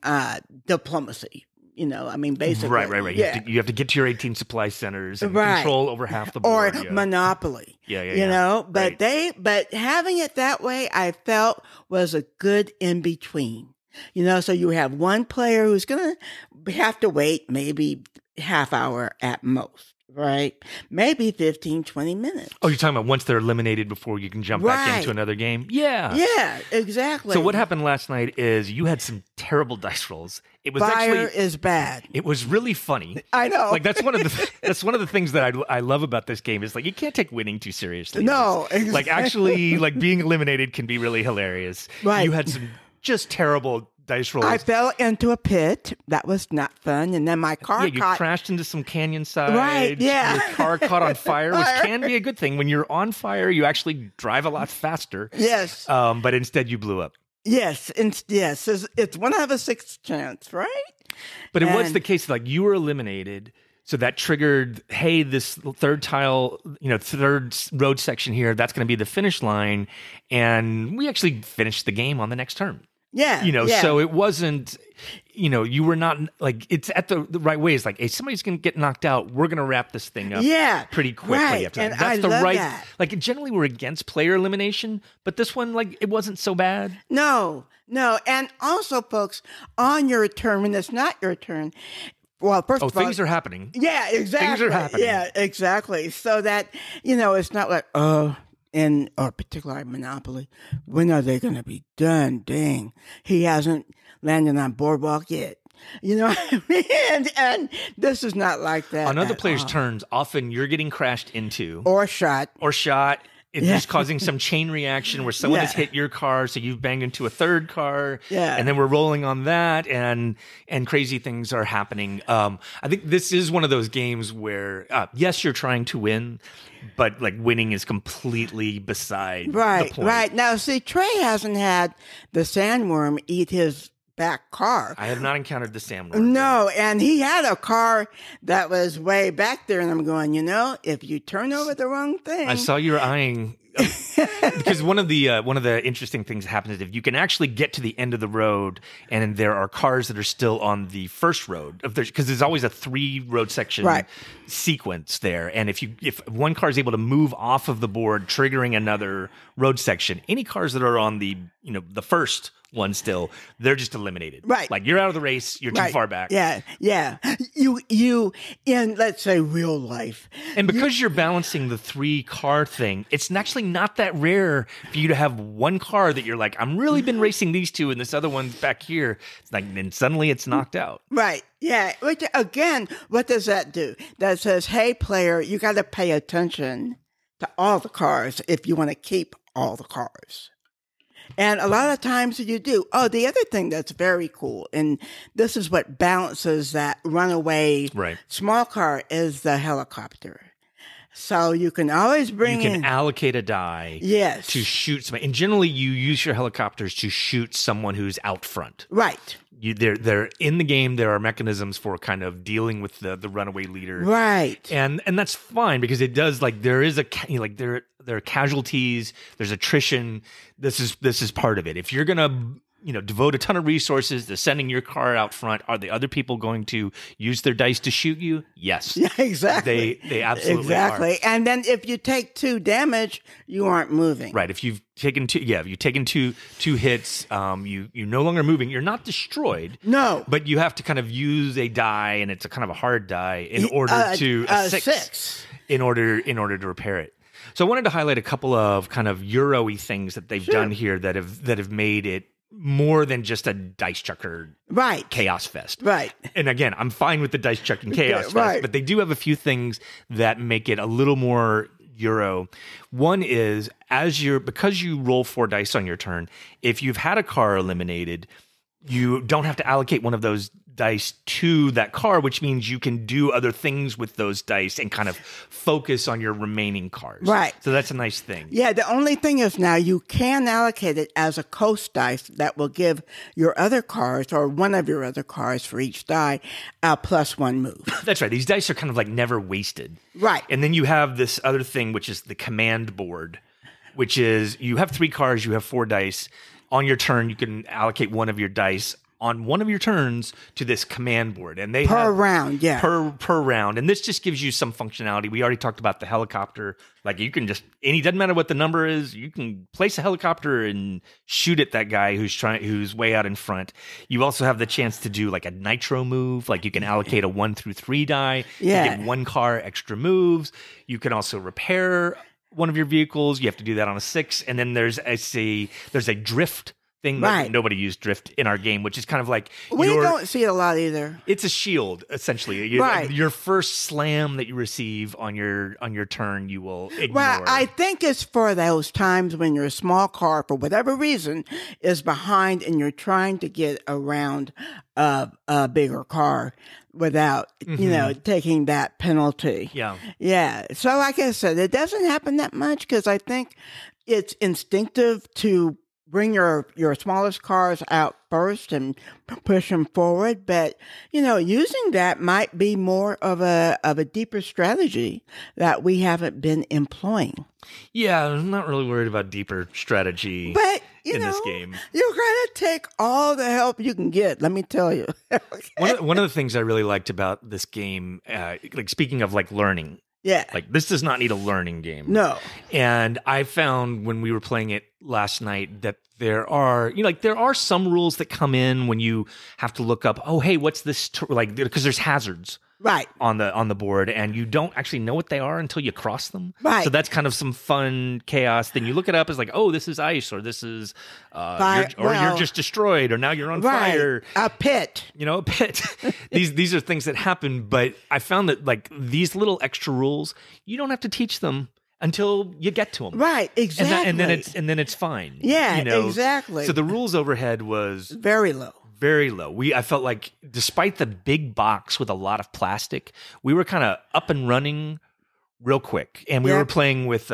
S2: basically.
S1: Right.
S2: Yeah.
S1: You have to get to your 18 supply centers and control over half the board.
S2: Or Monopoly.
S1: Yeah.
S2: But having it that way, I felt was a good in between. So you have one player who's going to have to wait maybe half hour at most. Right? Maybe 15, 20 minutes.
S1: Oh, you're talking about once they're eliminated before you can jump back into another game? Yeah.
S2: Yeah, exactly.
S1: So what happened last night is you had some terrible dice rolls. It was
S2: Fire is bad.
S1: It was really funny.
S2: I know.
S1: Like that's one of the things that I love about this game is like you can't take winning too seriously.
S2: No. Exactly.
S1: Like actually like being eliminated can be really hilarious.
S2: Right.
S1: You had some just terrible dice rolls.
S2: I fell into a pit. That was not fun. And then my car
S1: crashed into some canyon side.
S2: Right, yeah.
S1: Your car caught on fire, which can be a good thing. When you're on fire, you actually drive a lot faster.
S2: Yes.
S1: But instead you blew up.
S2: Yes. It's 1 out of a 6 chance, right?
S1: But it was the case, like you were eliminated. So that triggered, hey, this third tile, third road section here, that's going to be the finish line. And we actually finished the game on the next turn.
S2: Yeah.
S1: So it wasn't, you were not like, it's at the right way. It's like, hey, somebody's going to get knocked out. We're going to wrap this thing up pretty quickly.
S2: Right.
S1: After
S2: And
S1: that. That's
S2: I love that.
S1: Like, generally we're against player elimination, but this one, like, it wasn't so bad.
S2: No. And also, folks, on your turn, when it's not your turn, well, first of all,
S1: things are happening.
S2: Yeah, exactly.
S1: Things are happening.
S2: Yeah, exactly. So that, it's not like, or particularly Monopoly, when are they going to be done? Dang, he hasn't landed on boardwalk yet. You know what I mean? And this is not like that.
S1: On other players' turns, often you're getting crashed into.
S2: Or shot.
S1: It's just causing some chain reaction where someone has hit your car, so you've banged into a third car, and then we're rolling on that, and crazy things are happening. I think this is one of those games where, yes, you're trying to win, but like winning is completely beside the point.
S2: Right. Now, see, Trey hasn't had the sandworm eat his back car.
S1: I have not encountered the sandworm.
S2: No, and he had a car that was way back there, and I'm going, if you turn over the wrong thing.
S1: I saw you were eyeing because one of the interesting things that happens is if you can actually get to the end of the road, and there are cars that are still on the first road because there's always a 3 road section sequence there, and if one car is able to move off of the board, triggering another road section, any cars that are on the the first one still, they're just eliminated.
S2: Right.
S1: Like you're out of the race, you're too far back.
S2: Yeah. You in, let's say, real life.
S1: And because you're balancing the 3 car thing, it's actually not that rare for you to have one car that you're like, I'm really been racing these 2 and this other one's back here. It's like, then suddenly it's knocked out.
S2: Right. Yeah. Which, again, what does that do? That says, hey, player, you got to pay attention to all the cars if you want to keep all the cars. And a lot of times you do. Oh, the other thing that's very cool, and this is what balances that runaway small car, is the helicopter. So you can always bring
S1: You can allocate a die to shoot somebody. And generally you use your helicopters to shoot someone who's out front.
S2: Right.
S1: They're in the game. There are mechanisms for kind of dealing with the runaway leader,
S2: right?
S1: And that's fine because it does, like, there is there are casualties. There's attrition. This is part of it. If you're gonna devote a ton of resources to sending your car out front, are the other people going to use their dice to shoot you? Yes.
S2: Yeah, exactly.
S1: They absolutely are.
S2: And then if you take 2 damage, you aren't moving.
S1: Right. If you've taken 2 two hits, you no longer moving. You're not destroyed.
S2: No.
S1: But you have to kind of use a die, and it's a kind of a hard die in order to a 6 in order to repair it. So I wanted to highlight a couple of kind of Euro-y things that they've done here that have made it more than just a dice chucker chaos fest.
S2: Right.
S1: And again, I'm fine with the dice chucking chaos fest,
S2: right.
S1: but they do have a few things that make it a little more Euro. One is because you roll 4 dice on your turn, if you've had a car eliminated, you don't have to allocate one of those dice to that car, which means you can do other things with those dice and kind of focus on your remaining cars.
S2: Right.
S1: So that's a nice thing.
S2: Yeah, the only thing is now you can allocate it as a coast dice that will give your other cars or one of your other cars for each die a +1 move.
S1: That's right. These dice are kind of like never wasted.
S2: Right.
S1: And then you have this other thing, which is the command board, which is you have 3 cars, you have 4 dice. On your turn, you can allocate one of your dice on one of your turns to this command board, and they
S2: per round,
S1: per round, and this just gives you some functionality. We already talked about the helicopter. Like you can doesn't matter what the number is, you can place a helicopter and shoot at that guy who's way out in front. You also have the chance to do like a nitro move, like you can allocate a 1 through 3 die to get 1 car extra moves. You can also repair one of your vehicles. You have to do that on a 6, and then there's a drift thing. That nobody used drift in our game, which is kind of like
S2: we don't see it a lot either.
S1: It's a shield, essentially. Your first slam that you receive on your turn, you will ignore.
S2: Well, I think it's for those times when your small car, for whatever reason, is behind and you're trying to get around a bigger car without, taking that penalty. Yeah. So like I said, it doesn't happen that much because I think it's instinctive to bring your smallest cars out first and push them forward. But, using that might be more of a deeper strategy that we haven't been employing.
S1: Yeah, I'm not really worried about deeper strategy in this game.
S2: You gotta take all the help you can get, let me tell you.
S1: Okay? One of the things I really liked about this game, like speaking of like learning, like this does not need a learning game.
S2: No.
S1: And I found when we were playing it last night that there are some rules that come in when you have to look up, oh, hey, what's this? Because there's hazards on the board, and you don't actually know what they are until you cross them.
S2: Right.
S1: So that's kind of some fun chaos. Then you look it up as like, oh, this is ice, or this is, you're just destroyed, or now you're on fire.
S2: A pit.
S1: A pit. These are things that happen, but I found that like these little extra rules, you don't have to teach them until you get to them.
S2: Right, exactly.
S1: And then it's fine.
S2: Yeah, exactly.
S1: So the rules overhead was
S2: very low.
S1: Very low. I felt like despite the big box with a lot of plastic, we were kind of up and running real quick. And we were playing with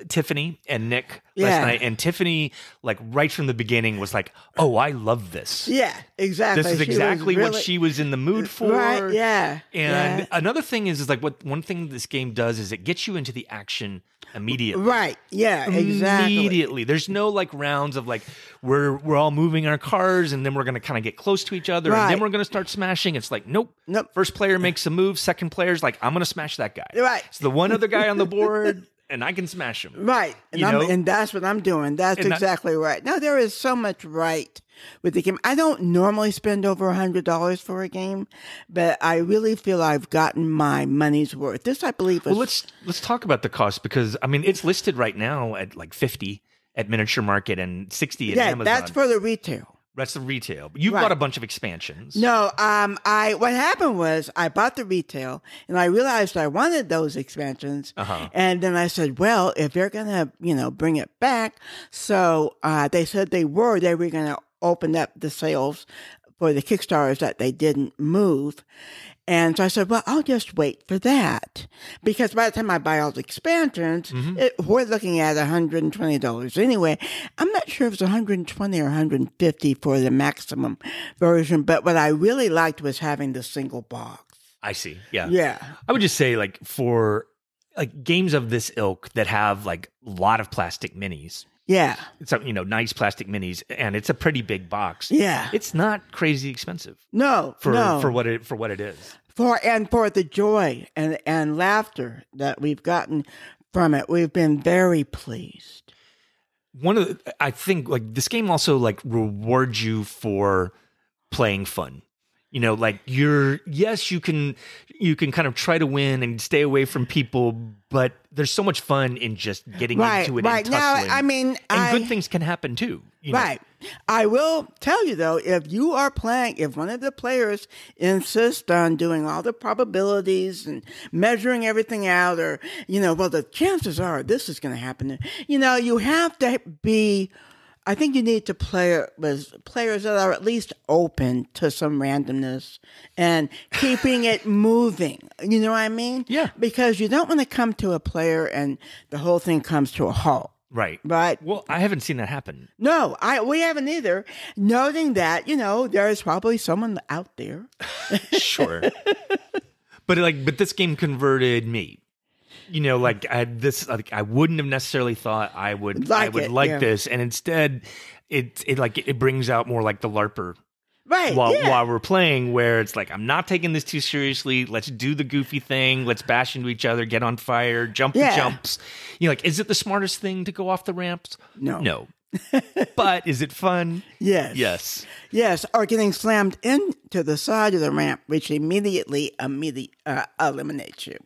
S1: Tiffany and Nick last night. And Tiffany, like right from the beginning, was like, oh, I love this.
S2: Yeah, exactly.
S1: This is exactly what she was in the mood for.
S2: Right, yeah.
S1: And another thing is like one thing this game does is it gets you into the action immediately.
S2: Right, yeah, exactly.
S1: Immediately. There's no like rounds of like, we're all moving our cars and then we're going to kind of get close to each other and then we're going to start smashing. It's like, nope. First player makes a move. Second player's like, I'm going to smash that guy.
S2: Right.
S1: It's the one other guy on the board and I can smash him.
S2: Right. And that's what I'm doing. That's exactly right. Now, there is so much right with the game. I don't normally spend over $100 for a game, but I really feel I've gotten my money's worth. This, I believe, is...
S1: Well, let's talk about the cost because, I mean, it's listed right now at like $50 at Miniature Market and $60 at Amazon.
S2: Yeah, that's for the retail.
S1: That's the retail. You bought a bunch of expansions.
S2: No, what happened was I bought the retail and I realized I wanted those expansions. And then I said, well, if they're going to, bring it back. So they said they were going to open up the sales for the Kickstarters that they didn't move. And so I said, well, I'll just wait for that. Because by the time I buy all the expansions, we're looking at $120 anyway. I'm not sure if it's $120 or $150 for the maximum version. But what I really liked was having the single box.
S1: I see. Yeah.
S2: Yeah.
S1: I would just say like for like games of this ilk that have like a lot of plastic minis.
S2: Yeah.
S1: It's nice plastic minis and it's a pretty big box.
S2: Yeah.
S1: It's not crazy expensive.
S2: No.
S1: For what it is.
S2: For the joy and laughter that we've gotten from it, we've been very pleased.
S1: I think like this game also like rewards you for playing fun. You know, like you can kind of try to win and stay away from people, but there's so much fun in just getting into it and tussling.
S2: Now, I mean,
S1: good things can happen too.
S2: Right. I will tell you though, if one of the players insists on doing all the probabilities and measuring everything out, or the chances are this is going to happen. You have to be. I think you need to play with players that are at least open to some randomness and keeping it moving. You know what I mean?
S1: Yeah.
S2: Because you don't want to come to a player and the whole thing comes to a halt.
S1: Right.
S2: Right.
S1: Well, I haven't seen that happen.
S2: No, we haven't either. Noting that, there is probably someone out there.
S1: Sure. But this game converted me. I wouldn't have necessarily thought I would like this, and instead, it brings out more like the LARPer,
S2: right?
S1: While we're playing, where it's like I'm not taking this too seriously. Let's do the goofy thing. Let's bash into each other, get on fire, jump the jumps. Is it the smartest thing to go off the ramps?
S2: No.
S1: But is it fun?
S2: Yes. Or getting slammed into the side of the ramp, which immediately eliminates you.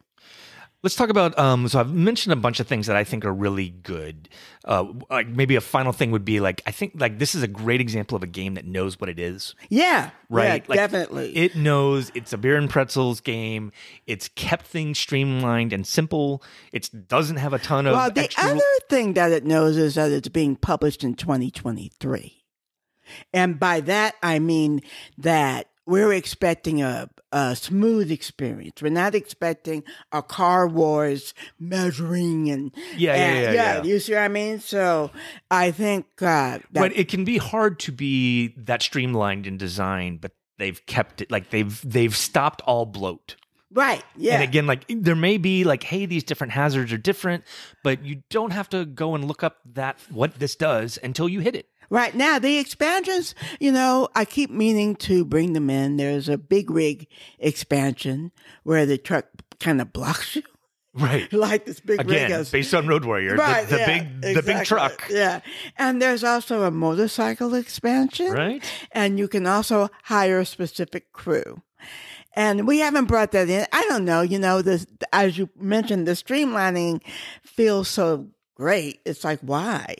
S1: Let's talk about, so I've mentioned a bunch of things that I think are really good. Maybe a final thing would be I think this is a great example of a game that knows what it is.
S2: Yeah.
S1: Right?
S2: Yeah, definitely.
S1: It knows it's a beer and pretzels game. It's kept things streamlined and simple. It doesn't have a ton of
S2: the other thing that it knows is that it's being published in 2023. And by that, I mean that we're expecting a smooth experience. We're not expecting a car wars measuring and
S1: yeah.
S2: You see what I mean? So I think
S1: but it can be hard to be that streamlined in design, but they've kept it they've stopped all bloat.
S2: Right. Yeah.
S1: And again, there may be hey, these different hazards are different, but you don't have to go and look up what this does until you hit it.
S2: Right. Now, the expansions, I keep meaning to bring them in. There's a big rig expansion where the truck kind of blocks you.
S1: Right.
S2: Like this big rig.
S1: Again, based on Road Warrior.
S2: Right.
S1: The big truck.
S2: Yeah. And there's also a motorcycle expansion.
S1: Right.
S2: And you can also hire a specific crew. And we haven't brought that in. I don't know. This, as you mentioned, the streamlining feels so great. It's like, why?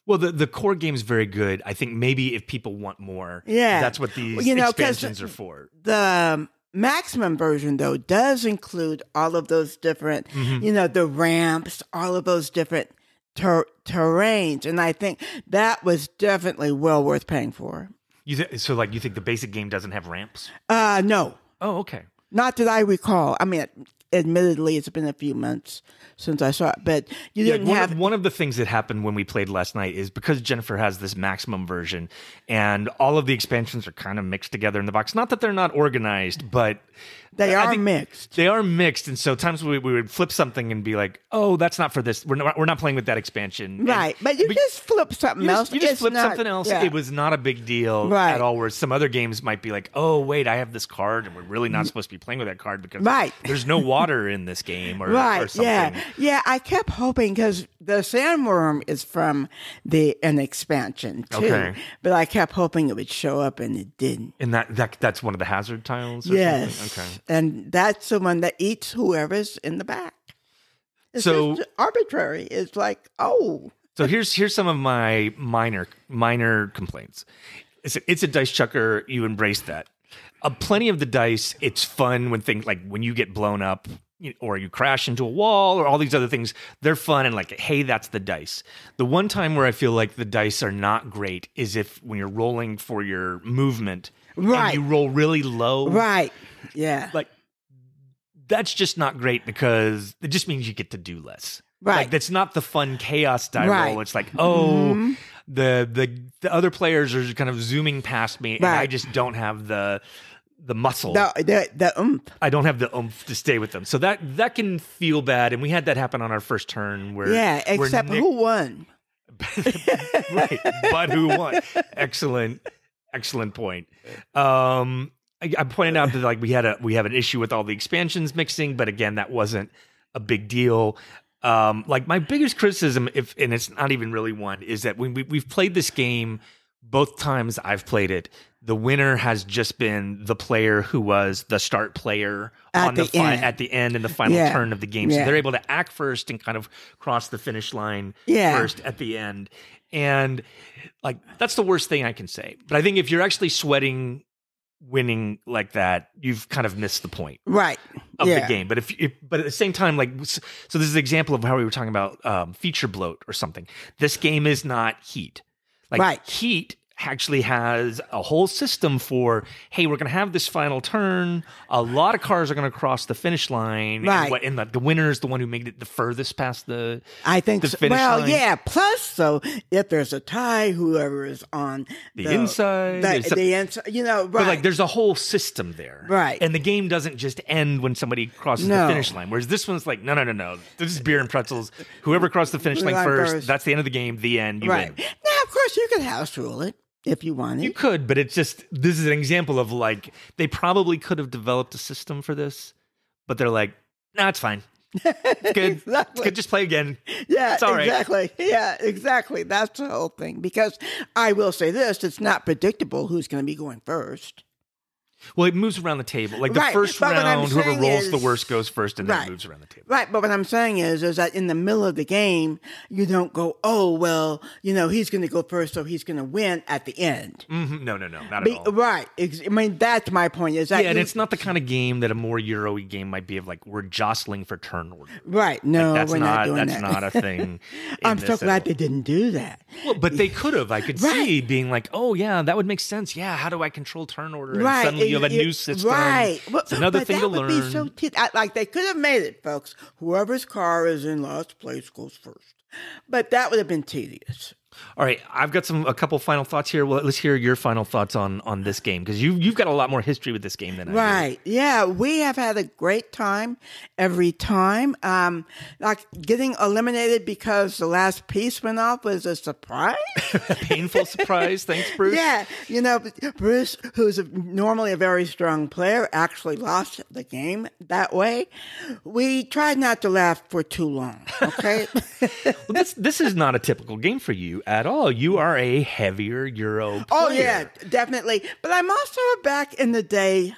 S1: Well, the core game's very good. I think maybe if people want more, that's what these expansions are for.
S2: The maximum version, though, does include all of those different, the ramps, all of those different terrains. And I think that was definitely well worth paying for.
S1: You think the basic game doesn't have ramps?
S2: No.
S1: Oh, okay.
S2: Not that I recall. I mean, admittedly, it's been a few months since I saw it, but you didn't have...
S1: One of the things that happened when we played last night is because Jennifer has this maximum version and all of the expansions are kind of mixed together in the box. Not that they're not organized, but...
S2: They are mixed.
S1: They are mixed, and so times we would flip something and be like, "Oh, that's not for this. We're not playing with that expansion."
S2: Right, but you just flip something else.
S1: You just flip something else. Yeah. It was not a big deal at all. Where some other games might be like, "Oh, wait, I have this card, and we're really not supposed to be playing with that card because there's no water in this game or something."
S2: Yeah. I kept hoping because the sandworm is from an expansion too, but I kept hoping it would show up, and it didn't.
S1: And that's one of the hazard tiles. Or
S2: yes.
S1: Something? Okay.
S2: And that's the one that eats whoever's in the back. It's just arbitrary. It's like, oh.
S1: So here's some of my minor complaints. It's a dice chucker. You embrace that. Plenty of the dice. It's fun when things when you get blown up or you crash into a wall or all these other things. They're fun and hey, that's the dice. The one time where I feel like the dice are not great is when you're rolling for your movement.
S2: Right.
S1: And you roll really low.
S2: Right. Yeah.
S1: That's just not great because it just means you get to do less.
S2: Right.
S1: That's not the fun chaos die roll. It's the other players are kind of zooming past me and I just don't have the muscle.
S2: The oomph.
S1: I don't have the oomph to stay with them. So that can feel bad. And we had that happen on our first turn where
S2: who won?
S1: Right. But who won? Excellent point. I pointed out that we have an issue with all the expansions mixing, but again, that wasn't a big deal. My biggest criticism, and it's not even really one, is that when we've played this game both times I've played it, the winner has just been the player who was the start player at the end in the final turn of the game. So they're able to act first and kind of cross the finish line first at the end. And like, that's the worst thing I can say. But I think if you're actually sweating winning like that, you've kind of missed the point of the game. But but at the same time, like, so this is an example of how we were talking about feature bloat or something. This game is not Heat. Like Heat actually has a whole system for, hey, we're going to have this final turn. A lot of cars are going to cross the finish line.
S2: Right.
S1: And the winner is the one who made it the furthest past the finish line.
S2: Well, yeah. Plus, so if there's a tie, whoever is on
S1: the inside.
S2: The inside,
S1: But like, there's a whole system there.
S2: Right.
S1: And the game doesn't just end when somebody crosses the finish line. Whereas this one's like, no. This is beer and pretzels. Whoever crossed the finish line first, that's the end of the game, the end, you win.
S2: Now, of course, you can house rule it. If you wanted.
S1: You could, but it's just, this is an example of like, they probably could have developed a system for this, but they're like, nah, it's fine. It's good.
S2: Exactly.
S1: It's good. Just play again.
S2: Yeah,
S1: it's all
S2: exactly.
S1: Right.
S2: Yeah, exactly. That's the whole thing. Because I will say this, it's not predictable who's going to be going first.
S1: Well, it moves around the table. Like the first round, whoever rolls the worst goes first, and then it moves around the table.
S2: Right, but what I'm saying is that in the middle of the game, you don't go, oh, well, he's going to go first, so he's going to win at the end.
S1: Mm-hmm. No, not at all.
S2: Right. I mean, that's my point. Is that
S1: and it's not the kind of game that a more Euro-y game might be of, like, we're jostling for turn order.
S2: Right. No,
S1: like,
S2: we're not doing that.
S1: That's not a thing.
S2: I'm so glad they didn't do that.
S1: Well, but they could have. I could see being like, oh, yeah, that would make sense. Yeah, how do I control turn order? And suddenly you have a new system.
S2: Right.
S1: It's another thing to learn.
S2: That would be so like, they could have made it, folks. Whoever's car is in last place goes first. But that would have been tedious.
S1: All right, I've got a couple final thoughts here. Well, let's hear your final thoughts on this game, because you've got a lot more history with this game than I do.
S2: Right. Yeah, we have had a great time every time. Like getting eliminated because the last piece went off was a surprise.
S1: A painful surprise. Thanks, Bruce.
S2: Yeah. Bruce, who's normally a very strong player, actually lost the game that way. We tried not to laugh for too long, okay?
S1: Well, this is not a typical game for you at all. You are a heavier Euro player.
S2: Oh, yeah, definitely. But I'm also a back in the day,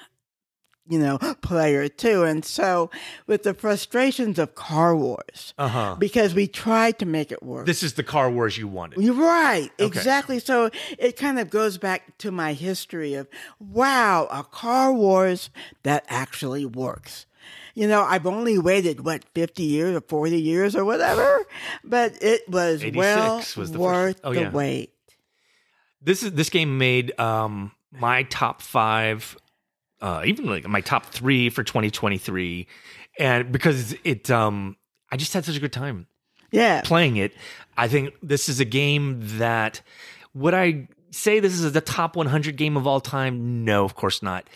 S2: player too. And so with the frustrations of Car Wars, because we tried to make it work.
S1: This is the Car Wars you wanted.
S2: You're right. Okay. Exactly. So it kind of goes back to my history of, wow, a Car Wars that actually works. I've only waited, 50 years or 40 years or whatever, but it was worth the wait.
S1: This game made my top 5, even like my top 3 for 2023, and because I just had such a good time playing it. I think this is a game that, would I say this is the top 100 game of all time? No, of course not.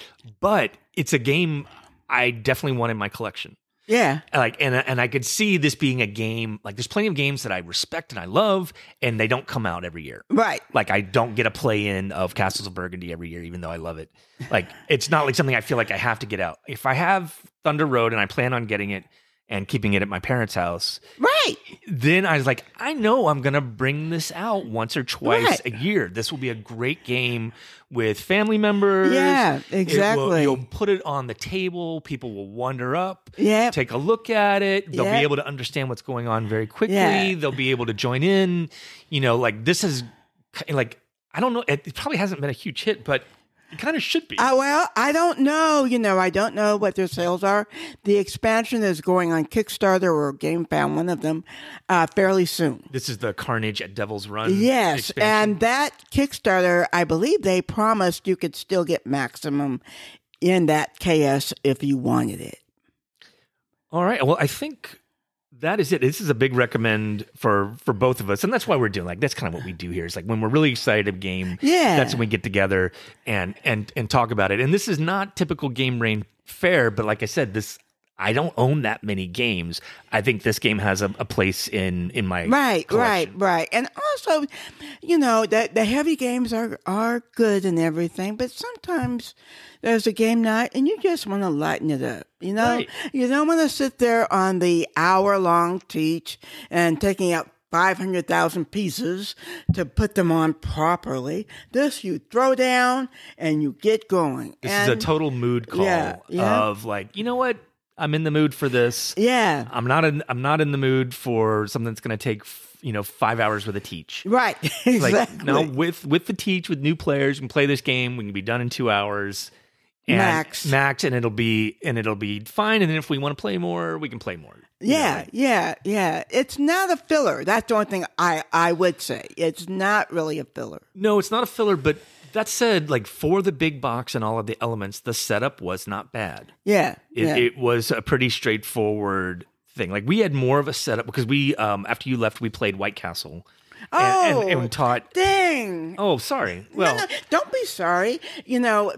S1: But it's a game I definitely want in my collection.
S2: Yeah.
S1: And I could see this being a game, like there's plenty of games that I respect and I love, and they don't come out every year.
S2: Right.
S1: Like I don't get a play-in of Castles of Burgundy every year, even though I love it. Like it's not like something I feel like I have to get out. If I have Thunder Road and I plan on getting it and keeping it at my parents' house,
S2: right,
S1: then I was like, I know I'm going to bring this out once or twice a year. This will be a great game with family members.
S2: Yeah, exactly.
S1: You'll put it on the table. People will wander up, take a look at it. They'll be able to understand what's going on very quickly. Yeah. They'll be able to join in. Like this is like, I don't know. It probably hasn't been a huge hit, but it kind of should be.
S2: Well, I don't know. I don't know what their sales are. The expansion is going on Kickstarter or GameFound, one of them, fairly soon.
S1: This is the Carnage at Devil's Run.
S2: Yes,
S1: expansion.
S2: And that Kickstarter, I believe they promised you could still get maximum in that KS if you wanted it.
S1: All right. Well, I think that is it. This is a big recommend for both of us. And that's why we're doing, that's kind of what we do here. It's like when we're really excited of game, that's when we get together and talk about it. And this is not typical Game Rain fare, but like I said, I don't own that many games. I think this game has a place in my collection.
S2: Right. And also, the heavy games are good and everything, but sometimes there's a game night and you just want to lighten it up. Right. You don't want to sit there on the hour-long teach and taking out 500,000 pieces to put them on properly. This you throw down and you get going.
S1: This is a total mood call of like, you know what? I'm in the mood for this.
S2: Yeah.
S1: I'm not in the mood for something that's going to take 5 hours with a teach.
S2: Right. Exactly.
S1: Like, no, with the teach, with new players, you can play this game. We can be done in 2 hours. And max, and it'll be fine. And then if we want to play more, we can play more.
S2: Yeah. It's not a filler. That's the only thing I would say. It's not really a filler.
S1: No, it's not a filler. But that said, like for the big box and all of the elements, the setup was not bad. It was a pretty straightforward thing. Like we had more of a setup because we after you left, we played White Castle. And taught.
S2: Dang!
S1: Oh, sorry. Well,
S2: no, don't be sorry.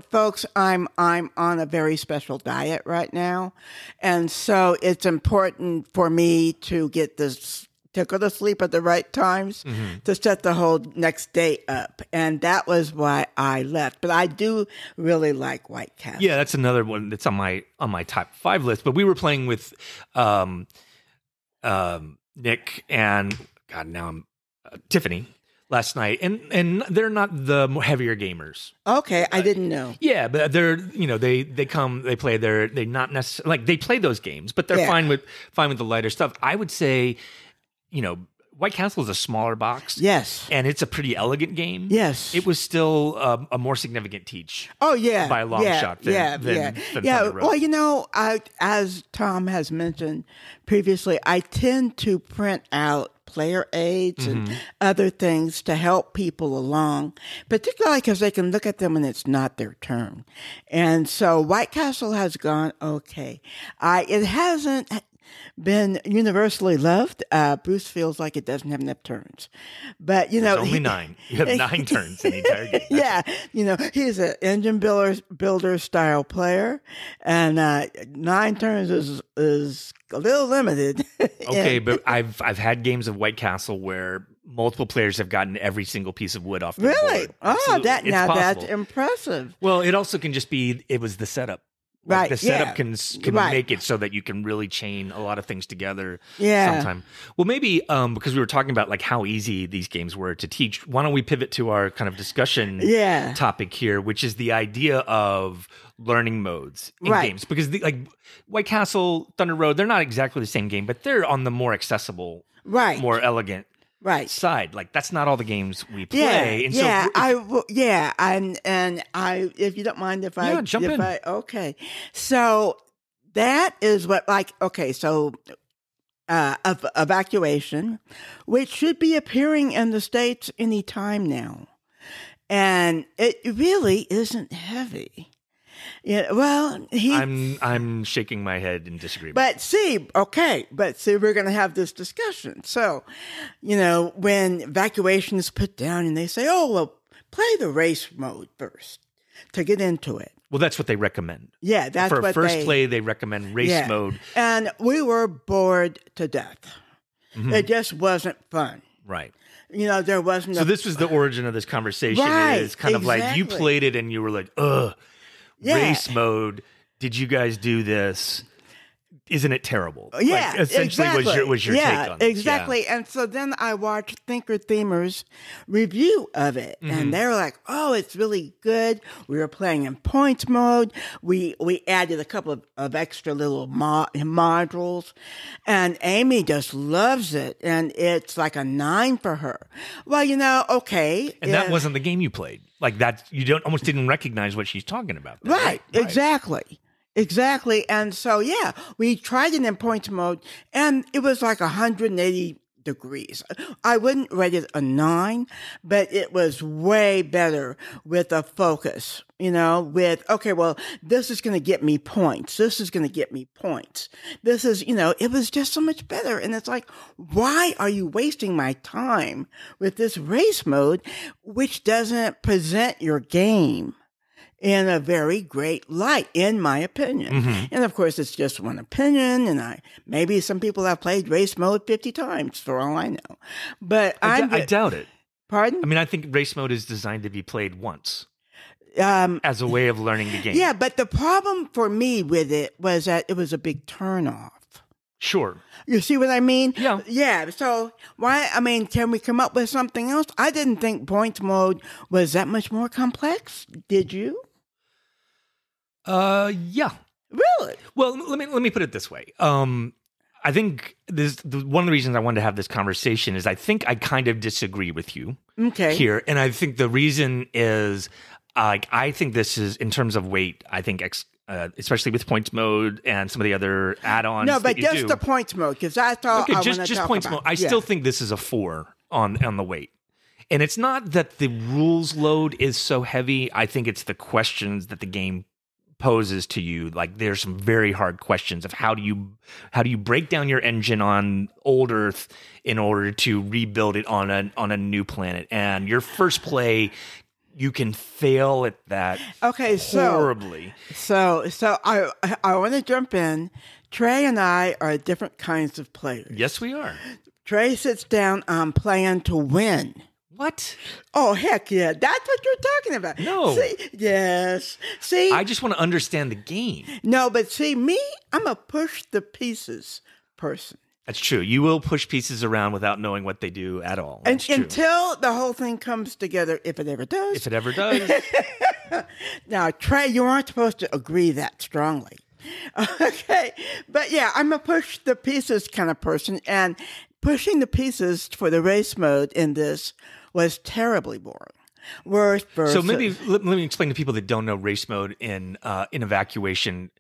S2: Folks, I'm on a very special diet right now, and so it's important for me to get this to go to sleep at the right times to set the whole next day up, and that was why I left. But I do really like White Castle.
S1: Yeah, that's another one that's on my top 5 list. But we were playing with Nick and Tiffany last night, and they're not the heavier gamers.
S2: Okay, I didn't know.
S1: Yeah, but they're they come, they play, they're not necessarily like they play those games, but they're fine with the lighter stuff. I would say, White Castle is a smaller box.
S2: Yes,
S1: and it's a pretty elegant game.
S2: Yes,
S1: it was still a more significant teach.
S2: Oh yeah,
S1: by a long shot. Than
S2: Well, as Tom has mentioned previously, I tend to print out player aids and other things to help people along, particularly because they can look at them when it's not their turn. And so White Castle has gone okay. It hasn't been universally loved. Bruce feels like it doesn't have enough turns, but
S1: there's only 9. You have 9 turns in the entire game.
S2: Yeah, he's an engine builder style player, and 9 turns is a little limited.
S1: Okay, but I've had games of White Castle where multiple players have gotten every single piece of wood off the board.
S2: Oh, that's impressive.
S1: Well, it also can just be it was the setup. Like the setup can make it so that you can really chain a lot of things together sometime. Well, maybe because we were talking about like how easy these games were to teach, why don't we pivot to our kind of discussion topic here, which is the idea of learning modes in games. Because White Castle, Thunder Road, they're not exactly the same game, but they're on the more accessible, more elegant side. Like that's not all the games we play. If you don't mind if I
S2: jump in. Okay. So that is what Evacuation, which should be appearing in the States any time now. And it really isn't heavy. Yeah, well,
S1: I'm shaking my head in disagreement.
S2: But see, we're going to have this discussion. So, when Evacuation is put down and they say, "Oh, well, play the race mode first to get into it."
S1: Well, that's what they recommend.
S2: Yeah, that's
S1: for
S2: what
S1: a first play they recommend race mode.
S2: And we were bored to death. It just wasn't fun.
S1: Right.
S2: There wasn't.
S1: So this was the origin of this conversation. It's kind of like you played it and you were like, ugh. Race mode. Did you guys do this? Isn't it terrible?
S2: Yeah,
S1: essentially was your take on it.
S2: Exactly. And so then I watched Thinker Themer's review of it, and they were like, "Oh, it's really good." We were playing in points mode. We added a couple of extra little modules, and Amy just loves it, and it's like a 9 for her. Well, okay.
S1: And that wasn't the game you played. Like that, you almost didn't recognize what she's talking about.
S2: Right. Exactly. And so, we tried it in points mode, and it was like 180 degrees. I wouldn't rate it a 9, but it was way better with a focus, this is going to get me points. This is going to get me points. This is, it was just so much better. And it's like, why are you wasting my time with this race mode, which doesn't present your game in a very great light, in my opinion. And of course, it's just one opinion, and maybe some people have played race mode 50 times, for all I know. But
S1: I doubt it.
S2: Pardon?
S1: I mean, I think race mode is designed to be played once as a way of learning the game.
S2: Yeah, but the problem for me with it was that it was a big turnoff.
S1: Sure.
S2: You see what I mean?
S1: Yeah.
S2: Yeah. So can we come up with something else? I didn't think points mode was that much more complex. Did you?
S1: Yeah.
S2: Really?
S1: Well, let me put it this way. I think one of the reasons I wanted to have this conversation is I think I kind of disagree with you here. And I think the reason is I think this is, in terms of weight, I think especially with points mode and some of the other add-ons.
S2: No, but just the points mode, because that's all I want to talk about.
S1: Just points mode. I still think this is a 4 on the weight. And it's not that the rules load is so heavy. I think it's the questions that the game poses to you. Like, there's some very hard questions of how do you break down your engine on old Earth in order to rebuild it on a new planet. And your first play, you can fail at that horribly. So
S2: I want to jump in. Trey and I are different kinds of players.
S1: Yes, we are.
S2: Trey sits down on playing to win.
S1: What?
S2: Oh, heck yeah. That's what you're talking about.
S1: No.
S2: See, yes. See?
S1: I just want to understand the game.
S2: No, but see, me, I'm a push the pieces person.
S1: That's true. You will push pieces around without knowing what they do at all. That's true.
S2: Until the whole thing comes together, if it ever does.
S1: If it ever does.
S2: Now, Trey, you aren't supposed to agree that strongly. Okay. But yeah, I'm a push the pieces kind of person. And pushing the pieces for the race mode in this was terribly boring.
S1: So maybe let me explain to people that don't know race mode in evacuation.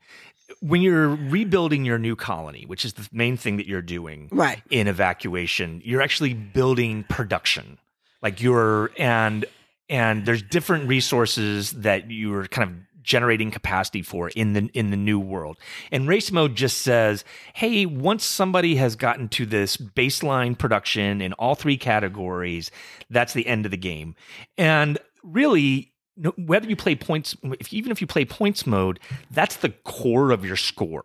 S1: When you're rebuilding your new colony, which is the main thing that you're doing in evacuation, you're actually building production. Like and there's different resources that you're kind of generating capacity for in the new world. And race mode just says, hey, once somebody has gotten to this baseline production in all 3 categories, that's the end of the game. And really, whether you play points, even if you play points mode, that's the core of your score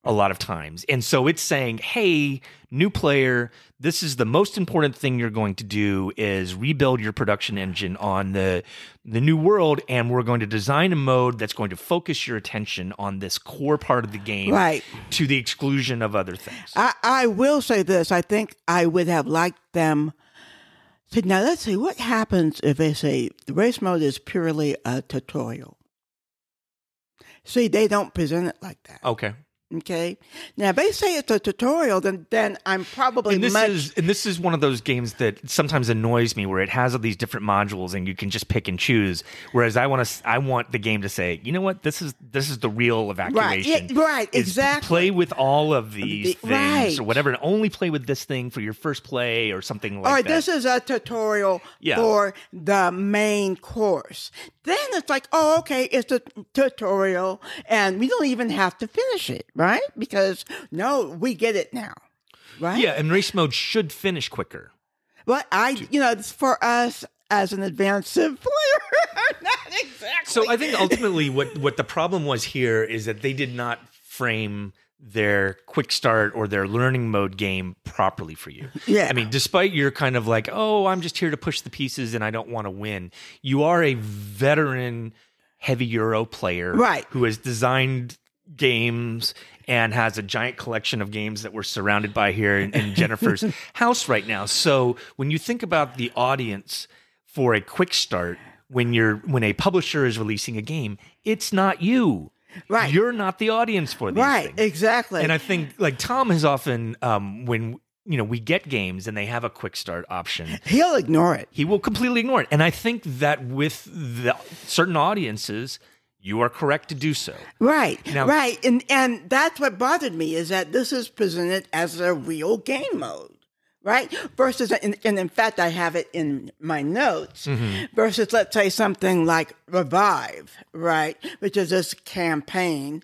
S1: a lot of times. And so it's saying, hey, new player, this is the most important thing you're going to do is rebuild your production engine on the new world, and we're going to design a mode that's going to focus your attention on this core part of the game to the exclusion of other things.
S2: I will say this. I think I would have liked them. So now let's see, what happens if they say the race mode is purely a tutorial? See, they don't present it like that. Okay. Now, if they say it's a tutorial, then I'm probably
S1: and this is one of those games that sometimes annoys me, where it has all these different modules and you can just pick and choose. Whereas I want the game to say, you know what, this is the real evacuation.
S2: Right, exactly.
S1: Play with all of these things or whatever, and only play with this thing for your first play or something like that.
S2: Or this is a tutorial for the main course. Then it's like, oh, okay, it's a tutorial, and we don't even have to finish it, right? Because, no, we get it now, right?
S1: Yeah, and race mode should finish quicker.
S2: Well, it's for us as an advanced Civ player, not exactly.
S1: So I think ultimately what the problem was here is that they did not frame their quick start or their learning mode game properly for you.
S2: Yeah.
S1: I mean, despite your kind of like, oh, I'm just here to push the pieces and I don't want to win, you are a veteran heavy Euro player who has designed games and has a giant collection of games that we're surrounded by here in Jennifer's house right now. So when you think about the audience for a quick start, when a publisher is releasing a game, it's not you.
S2: Right.
S1: You're not the audience for these things.
S2: Exactly.
S1: And I think, like, Tom has often, when we get games and they have a quick start option,
S2: he'll ignore it.
S1: He will completely ignore it. And I think that with the certain audiences, you are correct to do so.
S2: Right. And that's what bothered me, is that this is presented as a real game mode. Right? Versus, and in fact, I have it in my notes, versus, let's say, something like Revive, right? Which is this campaign.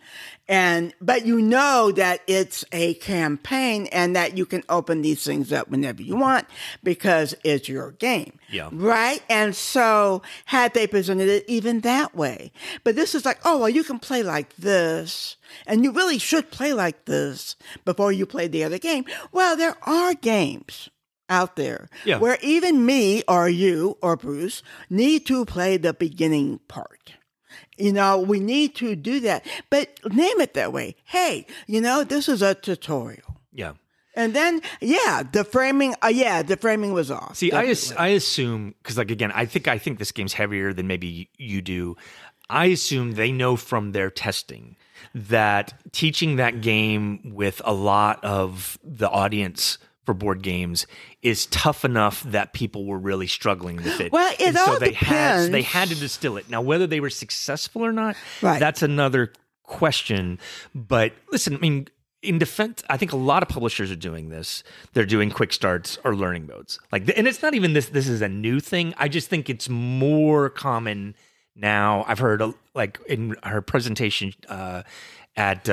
S2: But you know that it's a campaign and that you can open these things up whenever you want because it's your game.
S1: Yeah.
S2: Right? And so had they presented it even that way. But this is like, oh, well, you can play like this. And you really should play like this before you play the other game. Well, there are games out there where even me or you or Bruce need to play the beginning part. We need to do that. But name it that way. Hey, this is a tutorial.
S1: Yeah.
S2: And then, the framing was off.
S1: See, I assume, because like, again, I think this game's heavier than maybe you do. I assume they know from their testing that teaching that game with a lot of the audience for board games is tough enough that people were really struggling with it.
S2: Well,
S1: so
S2: depends.
S1: They had to distill it. Now, whether they were successful or not,
S2: right.
S1: That's another question. But listen, I mean, in defense, I think a lot of publishers are doing this. They're doing quick starts or learning modes. And it's not even this is a new thing. I just think it's more common now. I've heard like in her presentation at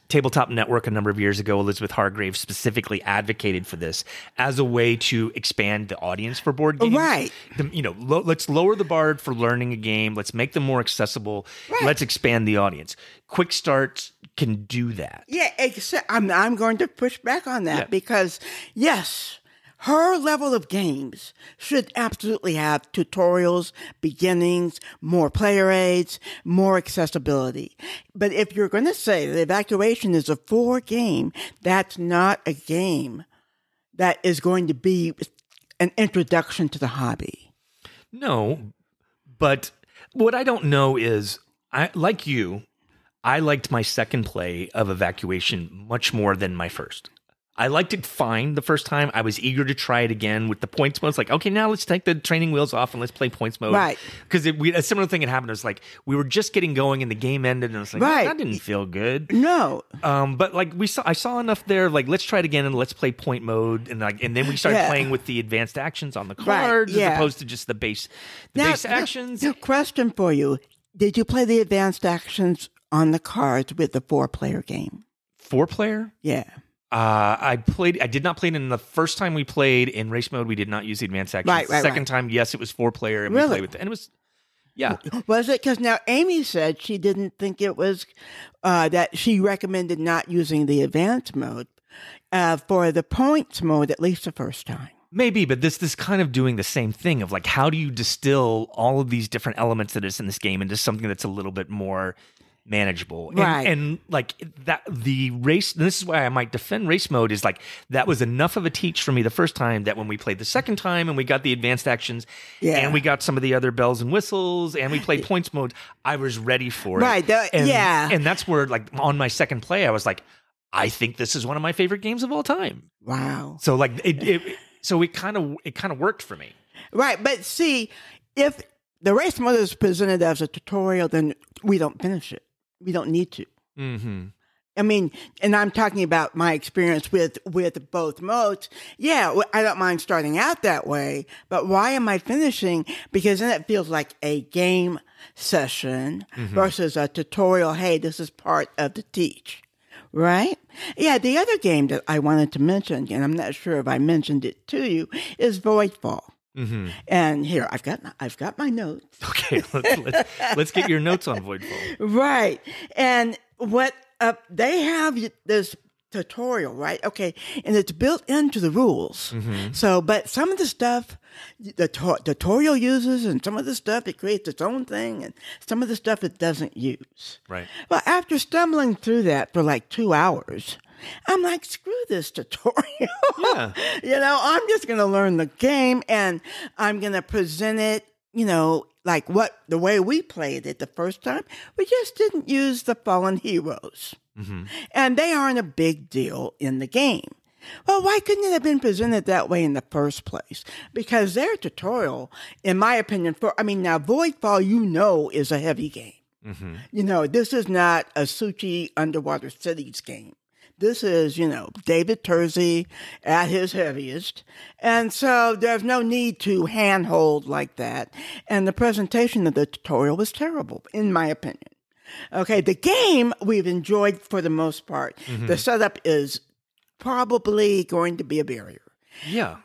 S1: Tabletop Network a number of years ago, Elizabeth Hargrave specifically advocated for this as a way to expand the audience for board games.
S2: Right.
S1: Let's lower the bar for learning a game. Let's make them more accessible. Right. Let's expand the audience. Quick starts can do that.
S2: Yeah, except I'm going to push back on that because, yes, her level of games should absolutely have tutorials, beginnings, more player aids, more accessibility. But if you're going to say that Evacuation is a 4 game, that's not a game that is going to be an introduction to the hobby.
S1: No, but what I don't know is, I liked my second play of Evacuation much more than my first. I liked it fine the first time. I was eager to try it again with the points mode. It's like, okay, now let's take the training wheels off and let's play points mode.
S2: Right.
S1: Because a similar thing had happened. It was like, we were just getting going and the game ended and I was like,
S2: right.
S1: That didn't feel good.
S2: No.
S1: But like I saw enough there, like, let's try it again and let's play point mode. And then we started playing with the advanced actions on the cards as opposed to just the base actions.
S2: Now, question for you. Did you play the advanced actions on the cards with the 4-player game?
S1: 4-player?
S2: Yeah.
S1: I did not play it in the first time we played in race mode. We did not use the advanced actions.
S2: Right.
S1: Second time, yes, it was 4-player, and
S2: really?
S1: we played with it. And it was, yeah.
S2: Was it? Because now Amy said she didn't think it was, that she recommended not using the advanced mode for the points mode, at least the first time.
S1: Maybe, but this kind of doing the same thing of like, how do you distill all of these different elements that is in this game into something that's a little bit more manageable,
S2: right?
S1: And like that, the race. And this is why I might defend race mode. Is like that was enough of a teach for me the first time that when we played the second time and we got the advanced actions, and we got some of the other bells and whistles, and we played points mode, I was ready for it.
S2: Right.
S1: And that's where, like, on my second play, I was like, I think this is one of my favorite games of all time.
S2: Wow.
S1: So like it kind of worked for me.
S2: Right, but see, if the race mode is presented as a tutorial, then we don't finish it. We don't need to.
S1: Mm-hmm.
S2: I mean, and I'm talking about my experience with both modes. Yeah, I don't mind starting out that way, but why am I finishing? Because then it feels like a game session versus a tutorial. Hey, this is part of the teach. Right? Yeah, the other game that I wanted to mention, and I'm not sure if I mentioned it to you, is Voidfall.
S1: Mm-hmm.
S2: And here I've got my notes.
S1: Okay, let's get your notes on Voidfall.
S2: Right, and what they have this tutorial, right? Okay, and it's built into the rules. Mm-hmm. So, but some of the stuff the tutorial uses, and some of the stuff it creates its own thing, and some of the stuff it doesn't use.
S1: Right.
S2: Well, after stumbling through that for like 2 hours, I'm like, screw this tutorial.
S1: Yeah.
S2: I'm just going to learn the game, and I'm going to present it, like the way we played it the first time. We just didn't use the fallen heroes. Mm-hmm. And they aren't a big deal in the game. Well, why couldn't it have been presented that way in the first place? Because their tutorial, in my opinion, now Voidfall, is a heavy game. Mm-hmm. This is not a Suchi Underwater Cities game. This is, David Terzi at his heaviest. And so there's no need to handhold like that. And the presentation of the tutorial was terrible, in my opinion. Okay, the game we've enjoyed for the most part. Mm-hmm. The setup is probably going to be a barrier.
S1: Yeah,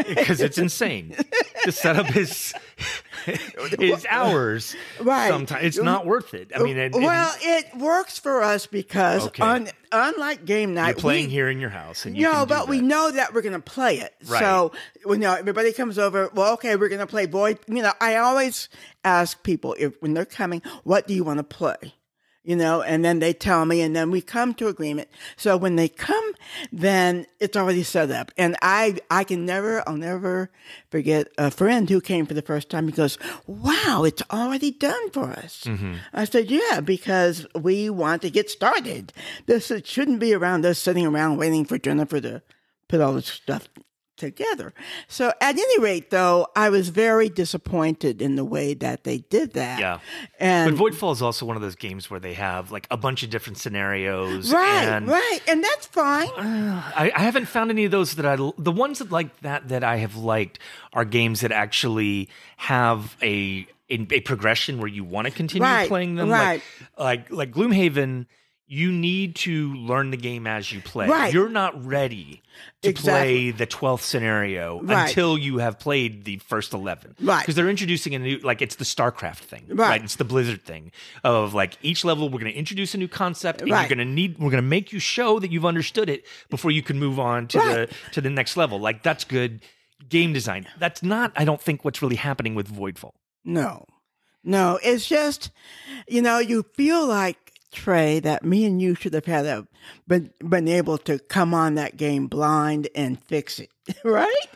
S1: because it's insane. The setup is hours. Right. Sometimes it's not worth it. I mean,
S2: it works for us because unlike game night,
S1: you're playing here in your house, and
S2: we know that we're going to play it. Right. So everybody comes over. Well, okay, we're going to play Void. I always ask people when they're coming, what do you want to play? and then they tell me, and then we come to agreement. So when they come, then it's already set up. And I'll never forget a friend who came for the first time. He goes, wow, it's already done for us. Mm-hmm. I said, yeah, because we want to get started. It shouldn't be around us sitting around waiting for Jennifer to put all this stuff together. So at any rate, though, I was very disappointed in the way that they did that.
S1: Yeah.
S2: But
S1: Voidfall is also one of those games where they have like a bunch of different scenarios.
S2: Right. And that's fine.
S1: I haven't found any of those that the ones that like that I have liked are games that actually have a progression where you want to continue playing them.
S2: Right.
S1: Like Gloomhaven, you need to learn the game as you play.
S2: Right.
S1: You're not ready to play the 12th scenario until you have played the first 11.
S2: Right.
S1: Because they're introducing a new, like it's the StarCraft thing. Right. It's the Blizzard thing of like each level we're going to introduce a new concept and we're going to make you show that you've understood it before you can move on to the next level. Like that's good game design. That's not, I don't think, what's really happening with Voidfall.
S2: No, it's just, you feel like, Trey, that me and you should have been able to come on that game blind and fix it, right?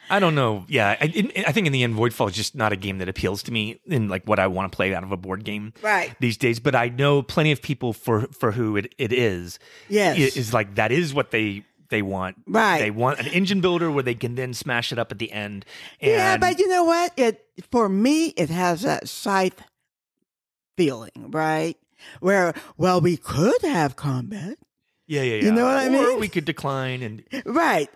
S1: I don't know. Yeah, I think in the end, Voidfall is just not a game that appeals to me in like what I want to play out of a board game these days. But I know plenty of people for who it is.
S2: Yes,
S1: is like that is what they want.
S2: Right.
S1: They want an engine builder where they can then smash it up at the end.
S2: Yeah, but you know what? For me, it has that scythe feeling, right? Where, well, we could have combat.
S1: Yeah.
S2: You know what I mean?
S1: Or we could decline and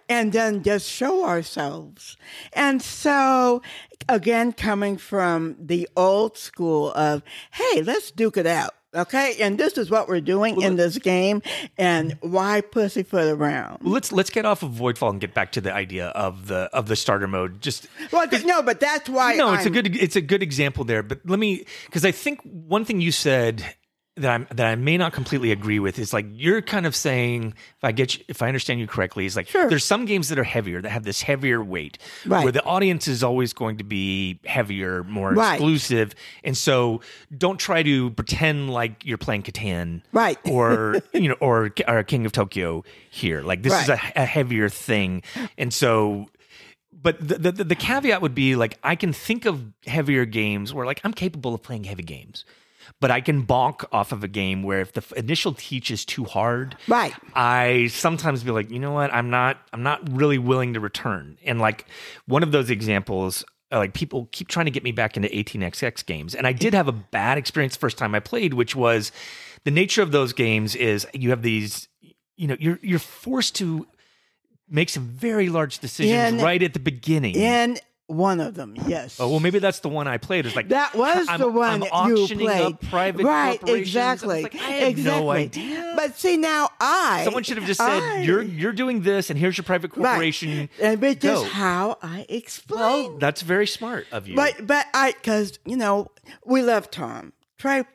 S2: and then just show ourselves. And so, again, coming from the old school of, hey, let's duke it out. Okay, and this is what we're doing in this game, and why pussyfoot around?
S1: Well, let's get off of Voidfall and get back to the idea of the starter mode.
S2: But that's why.
S1: No, it's a good example there. But let me, because I think one thing you said that I may not completely agree with is like you're kind of saying, if I understand you correctly, is like there's some games that are heavier, that have this heavier weight, where the audience is always going to be heavier, more exclusive, and so don't try to pretend like you're playing Catan, or or King of Tokyo here. Like this is a heavier thing, and so. But the caveat would be like I can think of heavier games where like I'm capable of playing heavy games. But I can bonk off of a game where if the initial teach is too hard, I sometimes be like, you know what, I'm not really willing to return. And like one of those examples, like people keep trying to get me back into 18xx games, and I did have a bad experience the first time I played, which was the nature of those games is you have these, you're forced to make some very large decisions right at the beginning.
S2: And one of them, yes.
S1: Oh, well, maybe that's the one I played. It's like
S2: that was the one you played.
S1: Up private corporations.
S2: Exactly.
S1: Like, I had no idea.
S2: But see, now
S1: someone should have just said, "You're doing this, and here's your private corporation."
S2: And which is how I explain.
S1: Well, that's very smart of you.
S2: But because we love Tom. Trey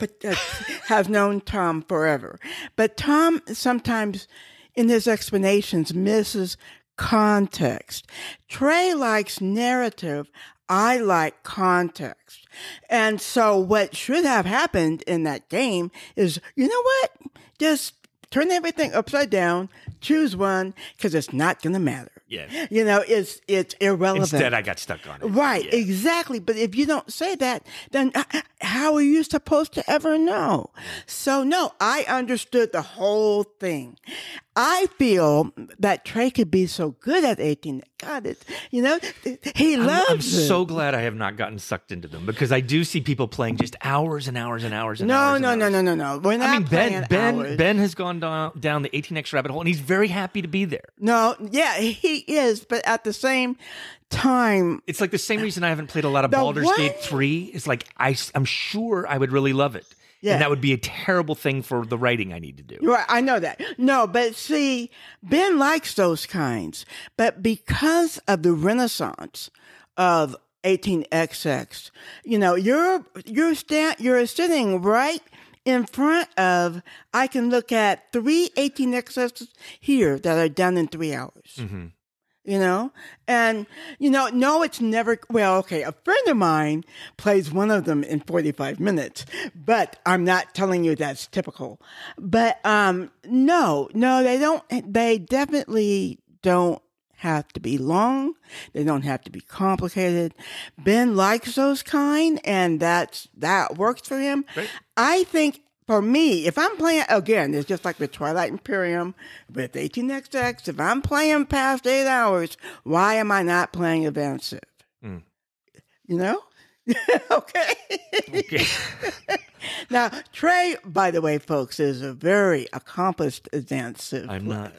S2: has known Tom forever, but Tom sometimes in his explanations misses context. Trey likes narrative. I like context. And so what should have happened in that game is, you know what? Just turn everything upside down, choose one, because it's not going to matter.
S1: Yeah.
S2: It's irrelevant.
S1: Instead, I got stuck on it.
S2: Right, exactly. But if you don't say that, then how are you supposed to ever know? So, no, I understood the whole thing. I feel that Trey could be so good at 18. God, he loves
S1: I'm so glad I have not gotten sucked into them because I do see people playing just hours and hours and hours and hours.
S2: No. We're not playing hours.
S1: Ben has gone down the 18x rabbit hole, and he's very happy to be there.
S2: No, yeah, he is, but at the same time,
S1: it's like the same reason I haven't played a lot of Baldur's Gate 3. It's like I'm sure I would really love it. Yeah. And that would be a terrible thing for the writing I need to do.
S2: Right, I know that. No, but see, Ben likes those kinds. But because of the renaissance of 18xx, you're sitting right in front of, I can look at 3 18xx here that are done in 3 hours.
S1: Mm-hmm.
S2: And, no, it's never, well, okay, a friend of mine plays one of them in 45 minutes, but I'm not telling you that's typical. But, no, they definitely don't have to be long. They don't have to be complicated. Ben likes those kind, and that works for him.
S1: Right.
S2: I think, for me, if I'm playing, again, it's just like with Twilight Imperium, with 18XX, if I'm playing past 8 hours, why am I not playing Advanced Civ? Okay. Now, Trey, by the way, folks, is a very accomplished Advanced Civ
S1: I'm
S2: player.
S1: not.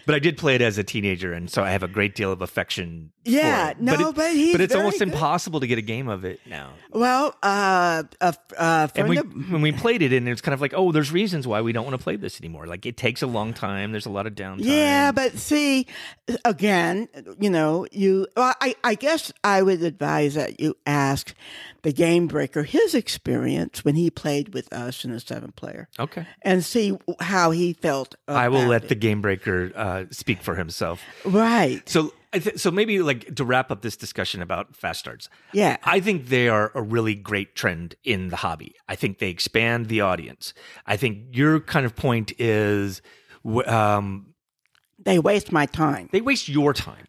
S1: But I did play it as a teenager, and so I have a great deal of affection for it.
S2: But
S1: it's almost impossible to get a game of it now.
S2: Well,
S1: when we played it, and it's kind of like, oh, there's reasons why we don't want to play this anymore. Like, it takes a long time. There's a lot of downtime.
S2: Yeah, but see, again, I guess I would advise that you ask the game breaker his experience when he played with us in a 7-player.
S1: Okay.
S2: And see how he felt about
S1: I will let
S2: it.
S1: the game breaker speak for himself.
S2: Right.
S1: So maybe like to wrap up this discussion about fast starts.
S2: Yeah.
S1: I think they are a really great trend in the hobby. I think they expand the audience. I think your kind of point is
S2: They waste my time.
S1: they waste your time.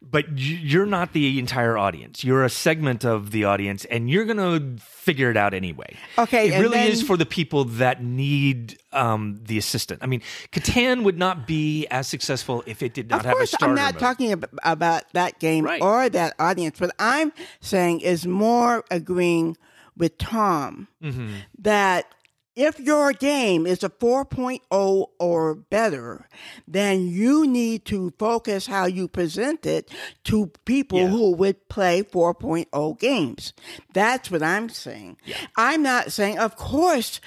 S1: But you're not the entire audience. You're a segment of the audience, and you're going to figure it out anyway.
S2: Okay.
S1: It really is for the people that need the assistant. I mean, Catan would not be as successful if it did not have a starter
S2: I'm not
S1: mode.
S2: talking about that game or that audience. What I'm saying is more agreeing with Tom that if your game is a 4.0 or better, then you need to focus how you present it to people who would play 4.0 games. That's what I'm saying.
S1: Yeah.
S2: I'm not saying, of course,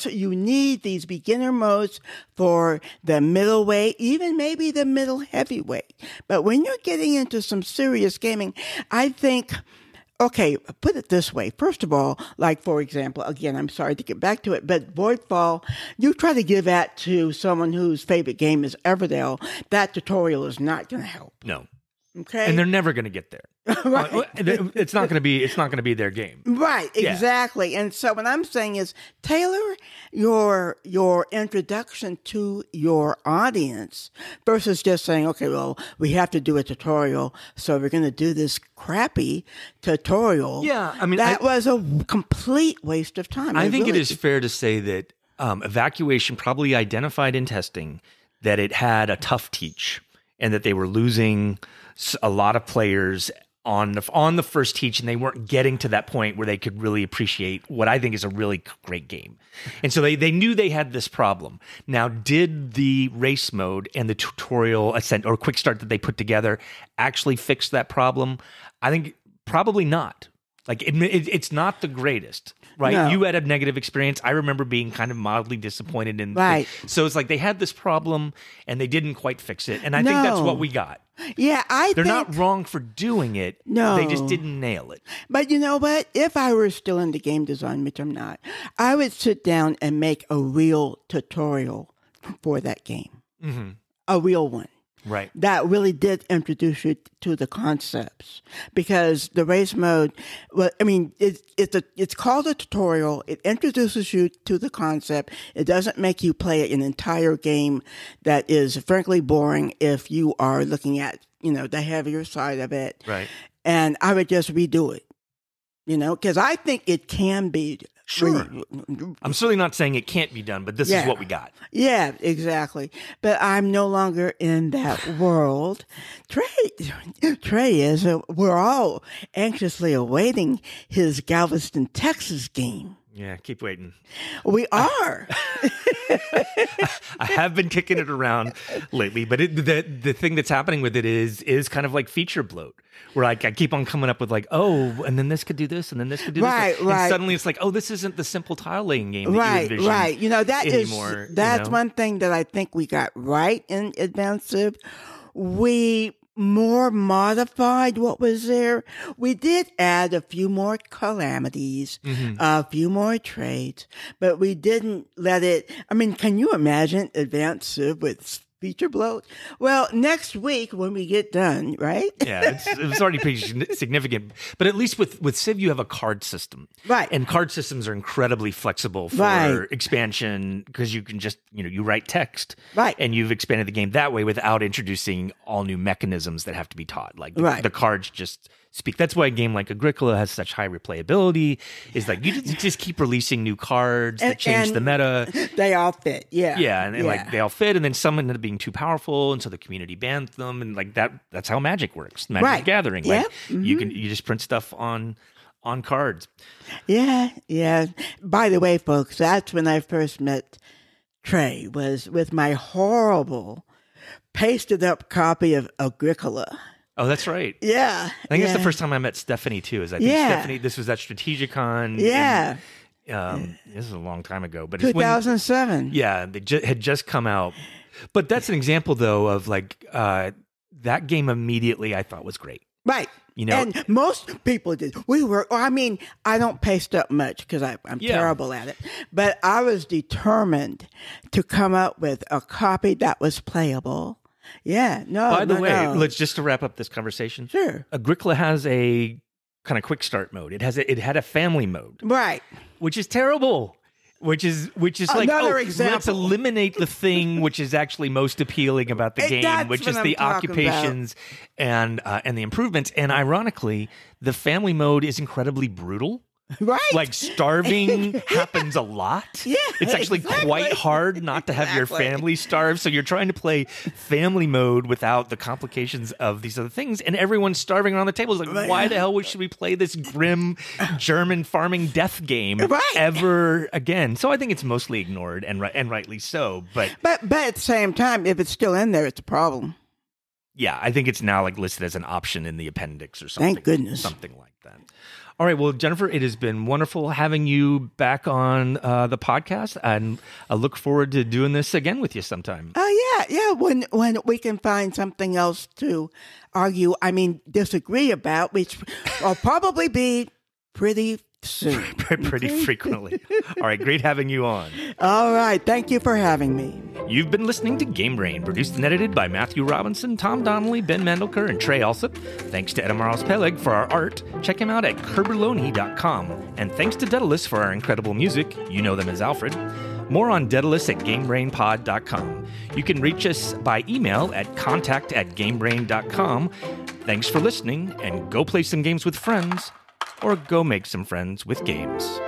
S2: you need these beginner modes for the middleweight, even maybe the middle heavyweight. But when you're getting into some serious gaming, I think... Okay, put it this way. First of all, like, for example, again, I'm sorry to get back to it, but Voidfall, you try to give that to someone whose favorite game is Everdell, that tutorial is not going to help.
S1: No.
S2: Okay?
S1: And they're never going to get there.
S2: Right.
S1: It's not going to be their game.
S2: Right,
S1: Yeah.
S2: exactly. And so what I'm saying is tailor your introduction to your audience versus just saying, okay, well, we have to do a tutorial, so we're going to do this crappy tutorial.
S1: Yeah, I mean,
S2: that was a complete waste of time.
S1: I think it is fair to say that Evacuation probably identified in testing that it had a tough teach and that they were losing a lot of players on the first teach, and they weren't getting to that point where they could really appreciate what I think is a really great game. And so they knew they had this problem. Now, did the race mode and the tutorial ascent or quick start that they put together actually fix that problem? I think probably not. Like it's not the greatest, right?
S2: No.
S1: You had a negative experience. I remember being kind of mildly disappointed in
S2: Right.
S1: So it's like they had this problem and they didn't quite fix it. And I think that's what we got.
S2: Yeah,
S1: They're not wrong for doing it.
S2: No.
S1: They just didn't nail it.
S2: But you know what? If I were still into game design, which I'm not, I would sit down and make a real tutorial for that game. Mm-hmm. A real one.
S1: Right.
S2: That really did introduce you to the concepts, because the race mode, well, I mean, it's called a tutorial. It introduces you to the concept. It doesn't make you play an entire game that is frankly boring if you are looking at, the heavier side of it.
S1: Right.
S2: And I would just redo it, because I think it can be.
S1: Sure. I'm certainly not saying it can't be done, but this is what we got.
S2: Yeah, exactly. But I'm no longer in that world. Trey is. We're all anxiously awaiting his Galveston, Texas game.
S1: Yeah, keep waiting.
S2: We are.
S1: I have been kicking it around lately, but the thing that's happening with it is kind of like feature bloat, where I keep on coming up with like, oh, and then this could do this, and then this could do
S2: this.
S1: And suddenly it's like, oh, this isn't the simple tile laying game that you envisioned
S2: Right.
S1: anymore.
S2: That's one thing that I think we got right in Advanced Civ. We more modified what was there. We did add a few more calamities, a few more traits, but we didn't let it. I mean, can you imagine Advanced Civ with feature bloat. Well, next week when we get done, right?
S1: Yeah, it's already pretty significant. But at least with Civ, you have a card system.
S2: Right.
S1: And card systems are incredibly flexible for expansion because you can just, you write text.
S2: Right.
S1: And you've expanded the game that way without introducing all new mechanisms that have to be taught. Like the cards just speak. That's why a game like Agricola has such high replayability, is like you just keep releasing new cards that change the meta.
S2: They all fit. Yeah.
S1: Yeah. And like they all fit. And then some ended up being too powerful. And so the community banned them. And like that's how Magic works. Magic the Gathering. Like you just print stuff on cards. Yeah. Yeah.
S2: By the way, folks, that's when I first met Trey, was with my horrible pasted up copy of Agricola.
S1: Oh, that's right.
S2: Yeah.
S1: I think it's the first time I met Stephanie, too. Stephanie, this was at Strategicon.
S2: Yeah.
S1: This is a long time ago. But
S2: 2007.
S1: They had just come out. But that's an example, though, of like that game immediately I thought was great.
S2: Right. And most people did. I don't paste up much because I'm terrible at it. But I was determined to come up with a copy that was playable. Yeah, no.
S1: By the way, let's just to wrap up this conversation.
S2: Sure.
S1: Agricola has a kind of quick start mode. It had a family mode,
S2: right?
S1: Which is terrible. Which is like,
S2: example.
S1: Let's eliminate the thing which is actually most appealing about the game, which is the occupations and the improvements. And ironically, the family mode is incredibly brutal.
S2: Right.
S1: Like starving happens a lot.
S2: Yeah.
S1: It's actually quite hard not to have your family starve. So you're trying to play family mode without the complications of these other things. And everyone's starving around the table. It's like, why the hell should we play this grim German farming death game ever again? So I think it's mostly ignored and rightly so. But
S2: at the same time, if it's still in there, it's a problem.
S1: Yeah, I think it's now like listed as an option in the appendix or something.
S2: Thank goodness.
S1: Something like that. All right. Well, Jennifer, it has been wonderful having you back on the podcast, and I look forward to doing this again with you sometime.
S2: Oh, yeah. When we can find something else to disagree about, which will probably be pretty soon.
S1: Pretty frequently. All right. Great having you on.
S2: All right. Thank you for having me.
S1: You've been listening to Game Brain, produced and edited by Matthew Robinson, Tom Donnelly, Ben Mandelker, and Trey Alsop. Thanks to Edamaros Peleg for our art. Check him out at kerberloni.com. And thanks to Daedalus for our incredible music. You know them as Alfred. More on Daedalus at GameBrainPod.com. You can reach us by email at contact@GameBrain.com. Thanks for listening, and go play some games with friends, or go make some friends with games.